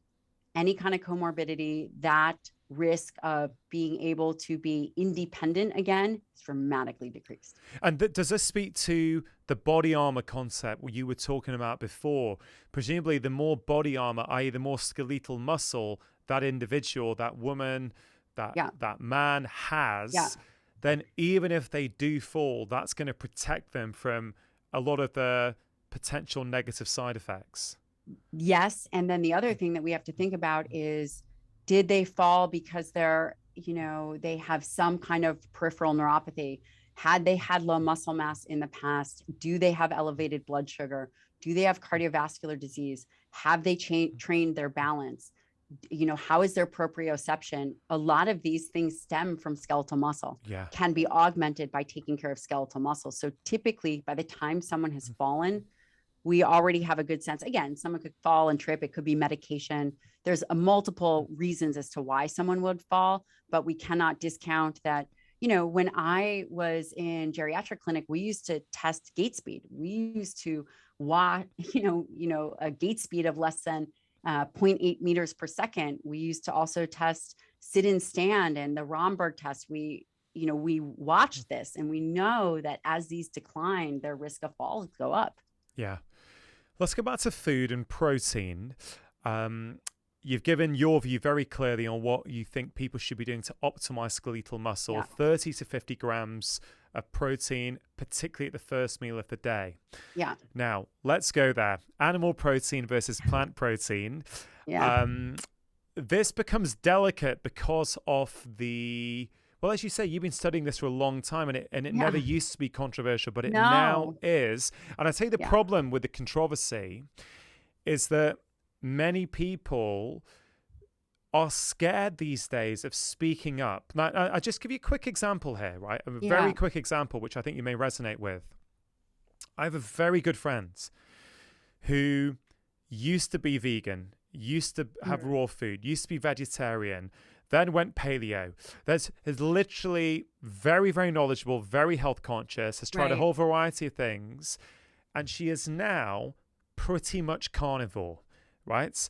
any kind of comorbidity, that risk of being able to be independent again is dramatically decreased. And does this speak to the body armor concept you were talking about before? Presumably the more body armor, i.e. the more skeletal muscle that individual, that woman, that man has, then even if they do fall, that's going to protect them from a lot of the potential negative side effects. Yes. And then the other thing that we have to think about is, did they fall because they have some kind of peripheral neuropathy? Had they had low muscle mass in the past? Do they have elevated blood sugar? Do they have cardiovascular disease? Have they trained their balance? How is their proprioception? A lot of these things stem from skeletal muscle, can be augmented by taking care of skeletal muscle. So typically by the time someone has fallen, we already have a good sense. Again, someone could fall and trip. It could be medication. There's multiple reasons as to why someone would fall, but we cannot discount that. When I was in geriatric clinic, we used to test gait speed. We used to watch, a gait speed of less than 0.8 meters per second. We used to also test sit and stand and the Romberg test. We watched this and we know that as these decline, their risk of falls go up. Yeah. Let's go back to food and protein. You've given your view very clearly on what you think people should be doing to optimize skeletal muscle, 30 to 50 grams of protein, particularly at the first meal of the day. Yeah. Now, let's go there. Animal protein versus plant protein. This becomes delicate because of well, as you say, you've been studying this for a long time and it never used to be controversial, but it now is. And I tell you the problem with the controversy is that many people are scared these days of speaking up. Now, I'll just give you a quick example here, right? A very quick example, which I think you may resonate with. I have a very good friend who used to be vegan, used to have raw food, used to be vegetarian. then went paleo. Is literally very, very knowledgeable, very health conscious, has tried a whole variety of things. And she is now pretty much carnivore, right?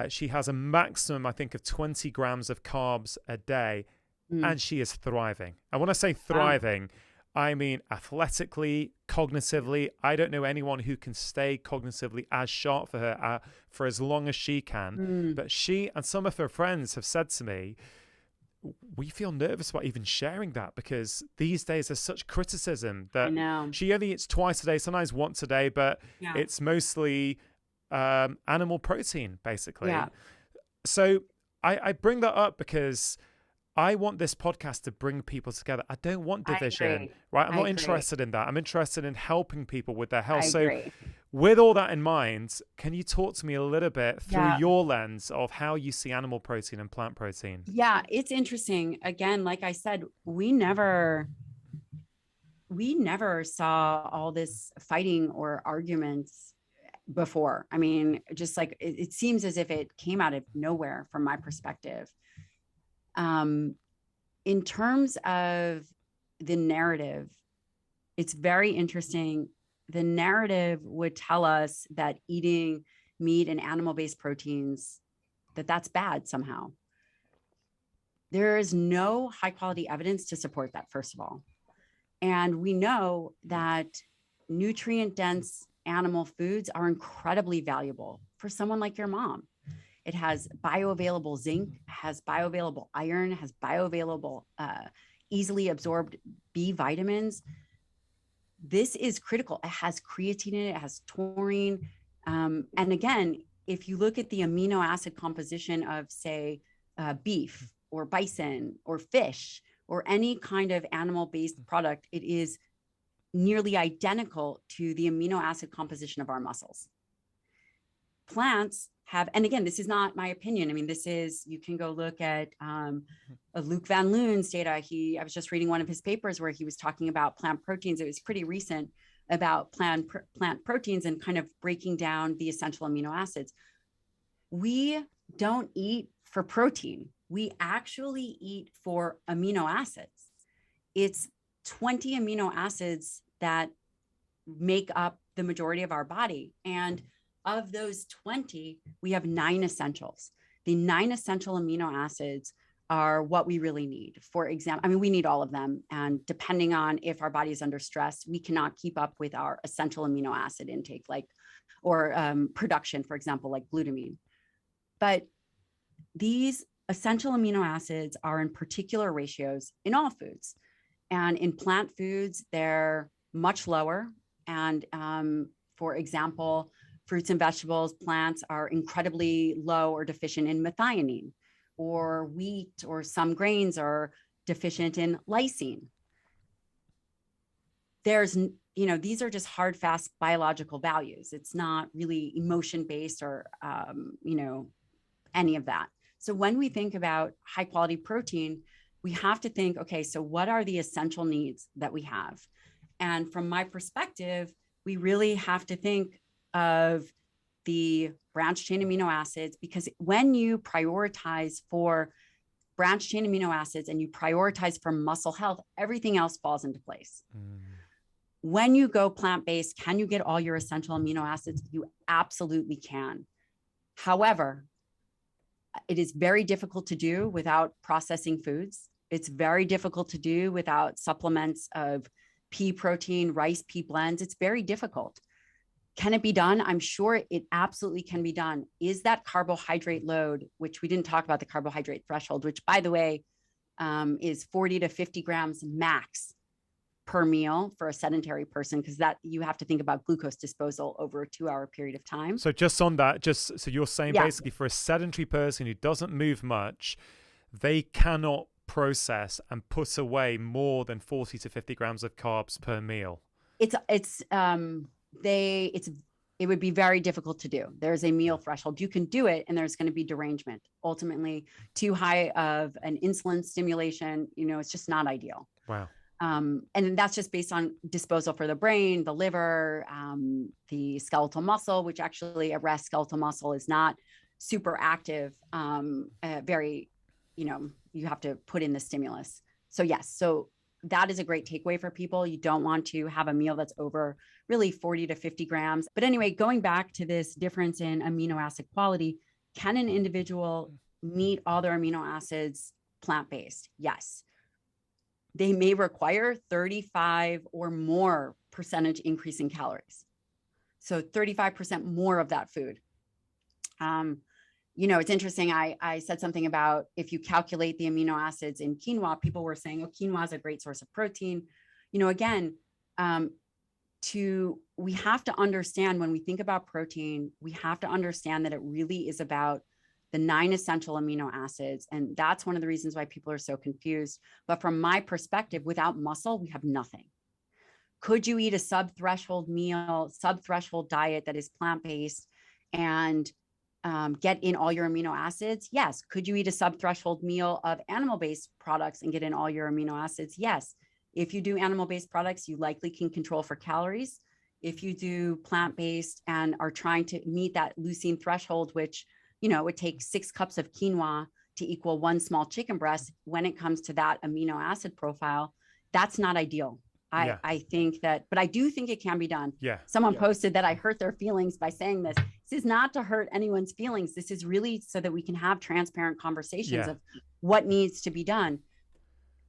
She has a maximum, I think, of 20 grams of carbs a day, and she is thriving. And when I say thriving, I mean athletically, cognitively. I don't know anyone who can stay cognitively as sharp for her for as long as she can. But she and some of her friends have said to me, we feel nervous about even sharing that because these days there's such criticism that she only eats twice a day, sometimes once a day, but it's mostly animal protein, basically. So I bring that up because I want this podcast to bring people together. I don't want division, right? I'm not interested in that. I'm interested in helping people with their health. So with all that in mind, can you talk to me a little bit through your lens of how you see animal protein and plant protein? Yeah, it's interesting. Again, like I said, we never saw all this fighting or arguments before. I mean, just like it seems as if it came out of nowhere from my perspective. In terms of the narrative, it's very interesting. The narrative would tell us that eating meat and animal-based proteins, that's bad somehow. There is no high quality evidence to support that, first of all. And we know that nutrient dense animal foods are incredibly valuable for someone like your mom. It has bioavailable zinc, has bioavailable iron, has bioavailable, easily absorbed B vitamins. This is critical. It has creatine in it, it has taurine. And again, if you look at the amino acid composition of, say, beef or bison or fish or any kind of animal-based product, it is nearly identical to the amino acid composition of our muscles. Plants have, and again, this is not my opinion. I mean, this is, you can go look at Luc Van Loon's data. I was just reading one of his papers where he was talking about plant proteins. It was pretty recent, about plant proteins and kind of breaking down the essential amino acids. We don't eat for protein. We actually eat for amino acids. It's 20 amino acids that make up the majority of our body. And of those 20, we have 9 essentials. The 9 essential amino acids are what we really need. For example, I mean, we need all of them. And depending on if our body is under stress, we cannot keep up with our essential amino acid intake, or production, for example, like glutamine. But these essential amino acids are in particular ratios in all foods. And in plant foods, they're much lower. And for example, fruits and vegetables, plants are incredibly low or deficient in methionine, or wheat or some grains are deficient in lysine. These are just hard, fast biological values. It's not really emotion-based or, any of that. So when we think about high quality protein, we have to think, okay, so what are the essential needs that we have? And from my perspective, we really have to think of the branched chain amino acids, because when you prioritize for branched chain amino acids and you prioritize for muscle health, everything else falls into place. When you go plant-based, can you get all your essential amino acids? You absolutely can. However, it is very difficult to do without processing foods. It's very difficult to do without supplements of pea protein, rice pea blends. It's very difficult. Can it be done? I'm sure it absolutely can be done. Is that carbohydrate load, which we didn't talk about the carbohydrate threshold, which by the way, is 40 to 50 grams max per meal for a sedentary person, because that you have to think about glucose disposal over a 2-hour period of time. So just on that, so you're saying basically for a sedentary person who doesn't move much, they cannot process and put away more than 40 to 50 grams of carbs per meal. It would be very difficult to do. There's a meal threshold. You can do it, and there's going to be derangement. Ultimately, too high of an insulin stimulation, it's just not ideal. Wow. And that's just based on disposal for the brain, the liver, the skeletal muscle, which actually a rest skeletal muscle is not super active, very you have to put in the stimulus. So yes, so that is a great takeaway for people. You don't want to have a meal that's over really 40 to 50 grams. But anyway, going back to this difference in amino acid quality, can an individual meet all their amino acids plant-based? Yes. They may require 35 or more percentage increase in calories. So 35% more of that food. It's interesting. I said something about if you calculate the amino acids in quinoa, people were saying, oh, quinoa is a great source of protein. Again, we have to understand when we think about protein, we have to understand that it really is about the 9 essential amino acids. And that's one of the reasons why people are so confused. But from my perspective, without muscle, we have nothing. Could you eat a sub-threshold meal, sub-threshold diet that is plant-based and get in all your amino acids? Yes. Could you eat a sub-threshold meal of animal-based products and get in all your amino acids? Yes. If you do animal-based products, you likely can control for calories. If you do plant-based and are trying to meet that leucine threshold, which, it takes 6 cups of quinoa to equal 1 small chicken breast, when it comes to that amino acid profile, that's not ideal. I think that, but I do think it can be done. Yeah. Someone posted that I hurt their feelings by saying this. This is not to hurt anyone's feelings. This is really so that we can have transparent conversations of what needs to be done.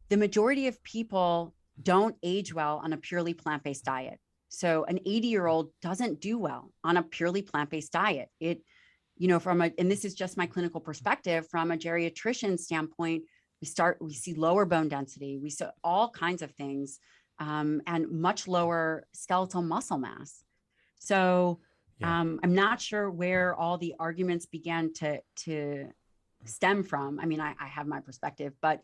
The majority of people don't age well on a purely plant-based diet. So an 80-year-old doesn't do well on a purely plant-based diet. And this is just my clinical perspective, from a geriatrician standpoint, we see lower bone density. We see all kinds of things. And much lower skeletal muscle mass. So I'm not sure where all the arguments began to stem from. I mean, I have my perspective, but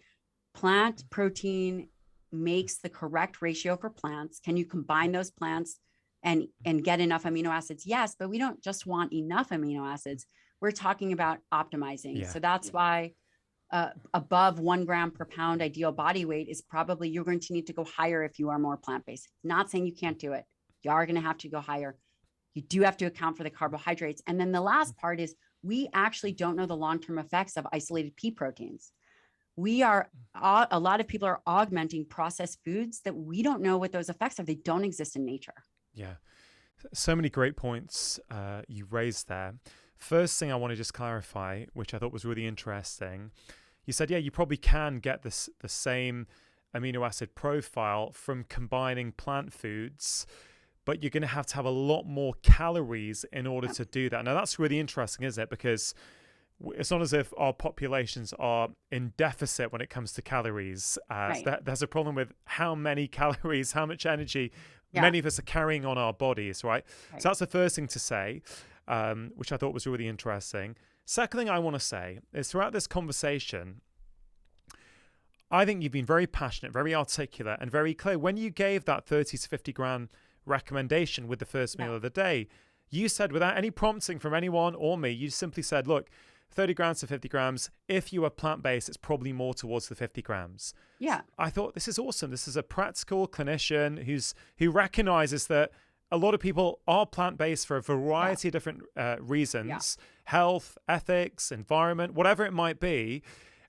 plant protein makes the correct ratio for plants. Can you combine those plants and get enough amino acids? Yes, but we don't just want enough amino acids. We're talking about optimizing. Yeah. So that's why above 1 gram per pound ideal body weight is probably, you're going to need to go higher if you are more plant-based. Not saying you can't do it. You are going to have to go higher. You do have to account for the carbohydrates. And then the last part is we actually don't know the long-term effects of isolated pea proteins. A lot of people are augmenting processed foods that we don't know what those effects are. They don't exist in nature. Yeah. So many great points you raised there. First thing I want to just clarify, which I thought was really interesting, you said, you probably can get the same amino acid profile from combining plant foods, but you're going to have a lot more calories in order to do that. Now, that's really interesting, isn't it? Because it's not as if our populations are in deficit when it comes to calories. Right. So there's a problem with how many calories, how much energy many of us are carrying on our bodies, right? So that's the first thing to say. Which I thought was really interesting. Second thing I want to say is, throughout this conversation, I think you've been very passionate, very articulate, and very clear. When you gave that 30 to 50 gram recommendation with the first meal of the day, you said, without any prompting from anyone or me, you simply said, look, 30 grams to 50 grams. If you are plant-based, it's probably more towards the 50 grams. Yeah. I thought, this is awesome. This is a practical clinician who recognizes that a lot of people are plant-based for a variety of different reasons, health, ethics, environment, whatever it might be.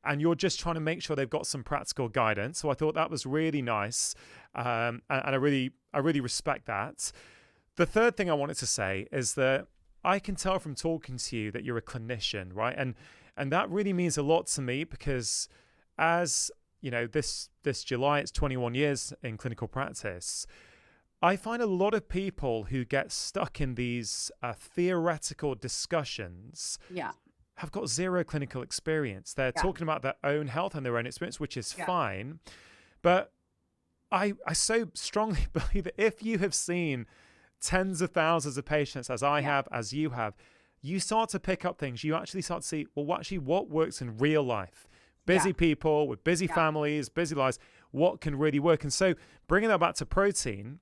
And you're just trying to make sure they've got some practical guidance. So I thought that was really nice. And I really respect that. The third thing I wanted to say is that I can tell from talking to you that you're a clinician, right? And that really means a lot to me, because as this July, it's 21 years in clinical practice. I find a lot of people who get stuck in these theoretical discussions have got zero clinical experience. They're talking about their own health and their own experience, which is fine. But I so strongly believe that if you have seen tens of thousands of patients, as I have, as you have, you start to pick up things. You actually start to see, well, actually what works in real life. Busy people with busy families, busy lives, what can really work? And so bringing that back to protein,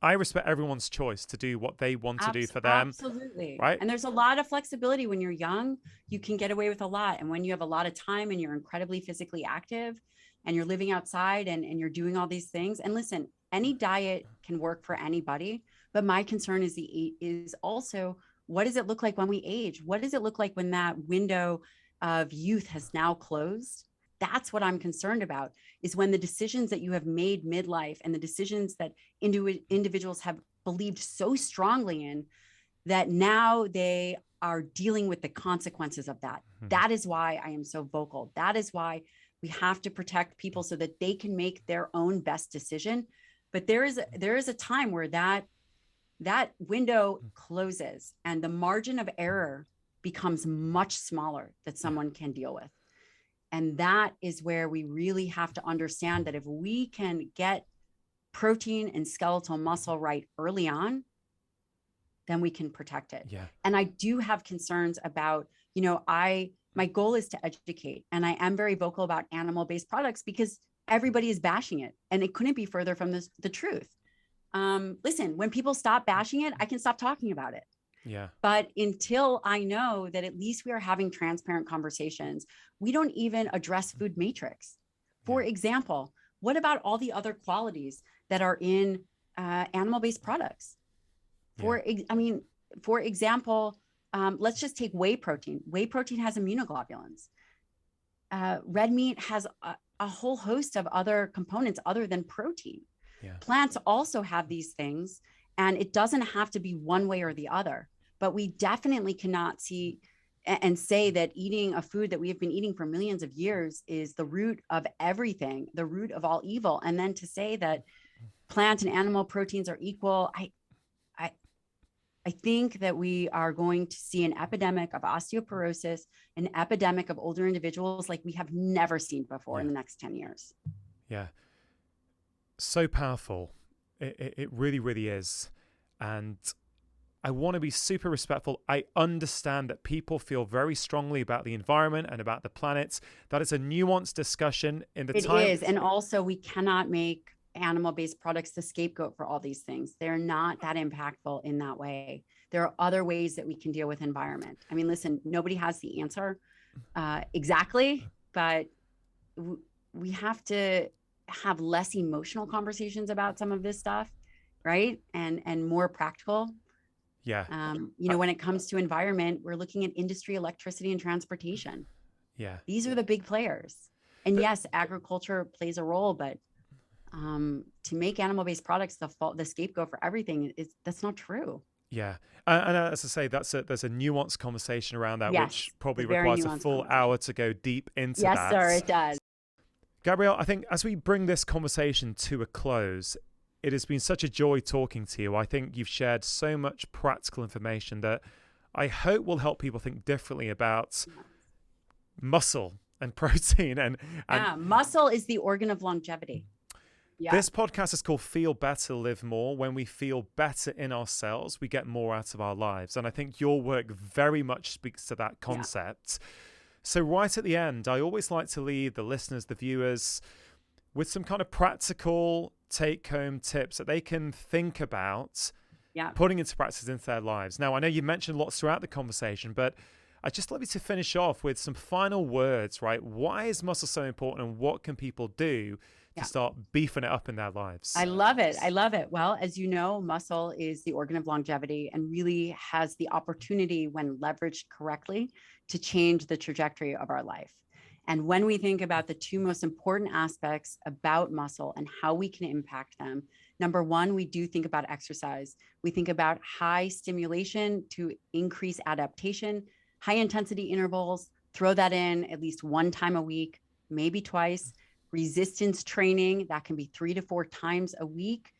I respect everyone's choice to do what they want to do for them. Absolutely. Right. And there's a lot of flexibility. When you're young, you can get away with a lot. And when you have a lot of time and you're incredibly physically active and you're living outside and you're doing all these things. And listen, any diet can work for anybody. But my concern is also, what does it look like when we age? What does it look like when that window of youth has now closed. That's what I'm concerned about, is when the decisions that you have made midlife and the decisions that individuals have believed so strongly in, that now they are dealing with the consequences of that. Mm-hmm. That is why I am so vocal. That is why we have to protect people so that they can make their own best decision. But there is a time where that window closes and the margin of error becomes much smaller that someone can deal with. And that is where we really have to understand that if we can get protein and skeletal muscle right early on, then we can protect it. Yeah. And I do have concerns about, my goal is to educate, and I am very vocal about animal-based products because everybody is bashing it, and it couldn't be further from the truth. Listen, when people stop bashing it, I can stop talking about it. Yeah. But until I know that at least we are having transparent conversations, we don't even address food matrix. For example, what about all the other qualities that are in animal-based products? For example, let's just take whey protein. Whey protein has immunoglobulins. Red meat has a whole host of other components other than protein. Yeah. Plants also have these things, and it doesn't have to be one way or the other. But we definitely cannot see and say that eating a food that we have been eating for millions of years is the root of everything, the root of all evil. And then to say that plant and animal proteins are equal, I think that we are going to see an epidemic of osteoporosis, an epidemic of older individuals like we have never seen before in the next 10 years. Yeah. So powerful. It really, really is. And I want to be super respectful. I understand that people feel very strongly about the environment and about the planet. That is a nuanced discussion in the time. It is. And also we cannot make animal-based products the scapegoat for all these things. They're not that impactful in that way. There are other ways that we can deal with environment. I mean, listen, nobody has the answer exactly, but we have to have less emotional conversations about some of this stuff, right? And more practical. Yeah. When it comes to environment, we're looking at industry, electricity, and transportation. Yeah. These are the big players. And yes, agriculture plays a role, but to make animal-based products the scapegoat for everything that's not true. Yeah. And as I say, there's a nuanced conversation around that, which probably requires a full hour to go deep into that. Yes, sir, it does. Gabrielle, I think as we bring this conversation to a close, it has been such a joy talking to you. I think you've shared so much practical information that I hope will help people think differently about muscle and protein. And muscle is the organ of longevity. Yeah. This podcast is called Feel Better, Live More. When we feel better in ourselves, we get more out of our lives. And I think your work very much speaks to that concept. Yeah. So right at the end, I always like to leave the listeners, the viewers, with some kind of practical take-home tips that they can think about putting into practice into their lives. Now, I know you mentioned lots throughout the conversation, but I'd just love you to finish off with some final words, right? Why is muscle so important, and what can people do to start beefing it up in their lives? I love it. I love it. Well, as you know, muscle is the organ of longevity and really has the opportunity, when leveraged correctly, to change the trajectory of our life. And when we think about the two most important aspects about muscle and how we can impact them, number one, we do think about exercise. We think about high stimulation to increase adaptation, high intensity intervals, throw that in at least one time a week, maybe twice. Resistance training, that can be 3 to 4 times a week,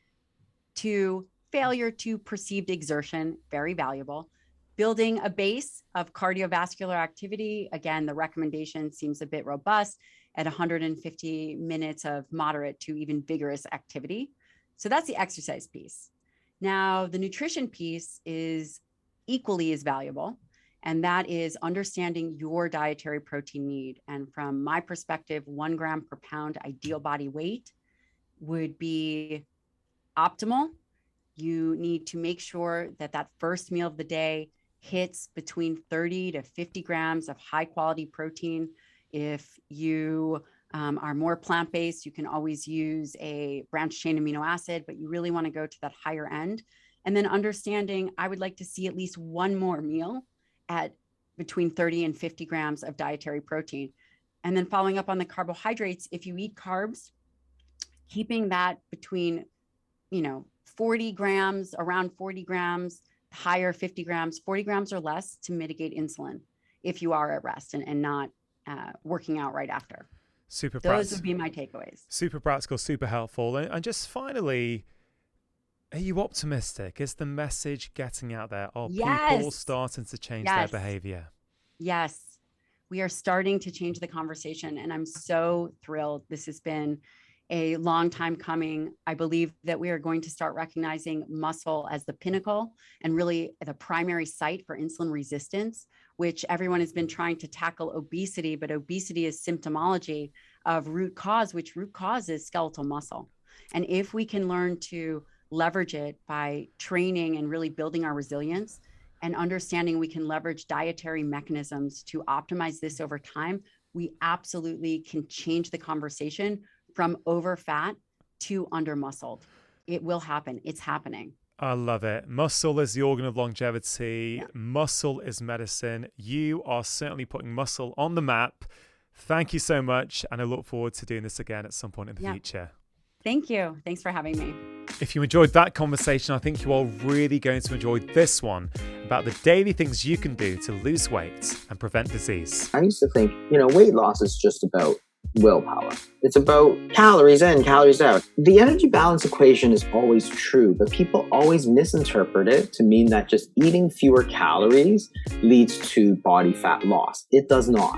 to failure to perceived exertion, very valuable. Building a base of cardiovascular activity. Again, the recommendation seems a bit robust at 150 minutes of moderate to even vigorous activity. So that's the exercise piece. Now, the nutrition piece is equally as valuable. And that is understanding your dietary protein need. And from my perspective, 1 gram per pound ideal body weight would be optimal. You need to make sure that that first meal of the day hits between 30 to 50 grams of high quality protein. If you are more plant-based, you can always use a branched chain amino acid, but you really want to go to that higher end. And then understanding, I would like to see at least one more meal at between 30 and 50 grams of dietary protein. And then following up on the carbohydrates, if you eat carbs, keeping that between, 40 grams, around 40 grams, higher 50 grams, 40 grams or less to mitigate insulin if you are at rest and not working out right after. Those would be my takeaways. Super practical, super helpful. And just finally, are you optimistic? Is the message getting out there? Are people starting to change their behavior? Yes, we are starting to change the conversation, and I'm so thrilled. This has been a long time coming. I believe that we are going to start recognizing muscle as the pinnacle and really the primary site for insulin resistance, which everyone has been trying to tackle obesity, but obesity is symptomology of root cause, which root cause is skeletal muscle. And if we can learn to leverage it by training and really building our resilience and understanding we can leverage dietary mechanisms to optimize this over time, we absolutely can change the conversation from over fat to under muscled. It will happen. It's happening. I love it. Muscle is the organ of longevity. Yeah. Muscle is medicine. You are certainly putting muscle on the map. Thank you so much. And I look forward to doing this again at some point in the future. Thank you. Thanks for having me. If you enjoyed that conversation, I think you are really going to enjoy this one about the daily things you can do to lose weight and prevent disease. I used to think, weight loss is just about willpower. It's about calories in, calories out. The energy balance equation is always true, but people always misinterpret it to mean that just eating fewer calories leads to body fat loss. It does not.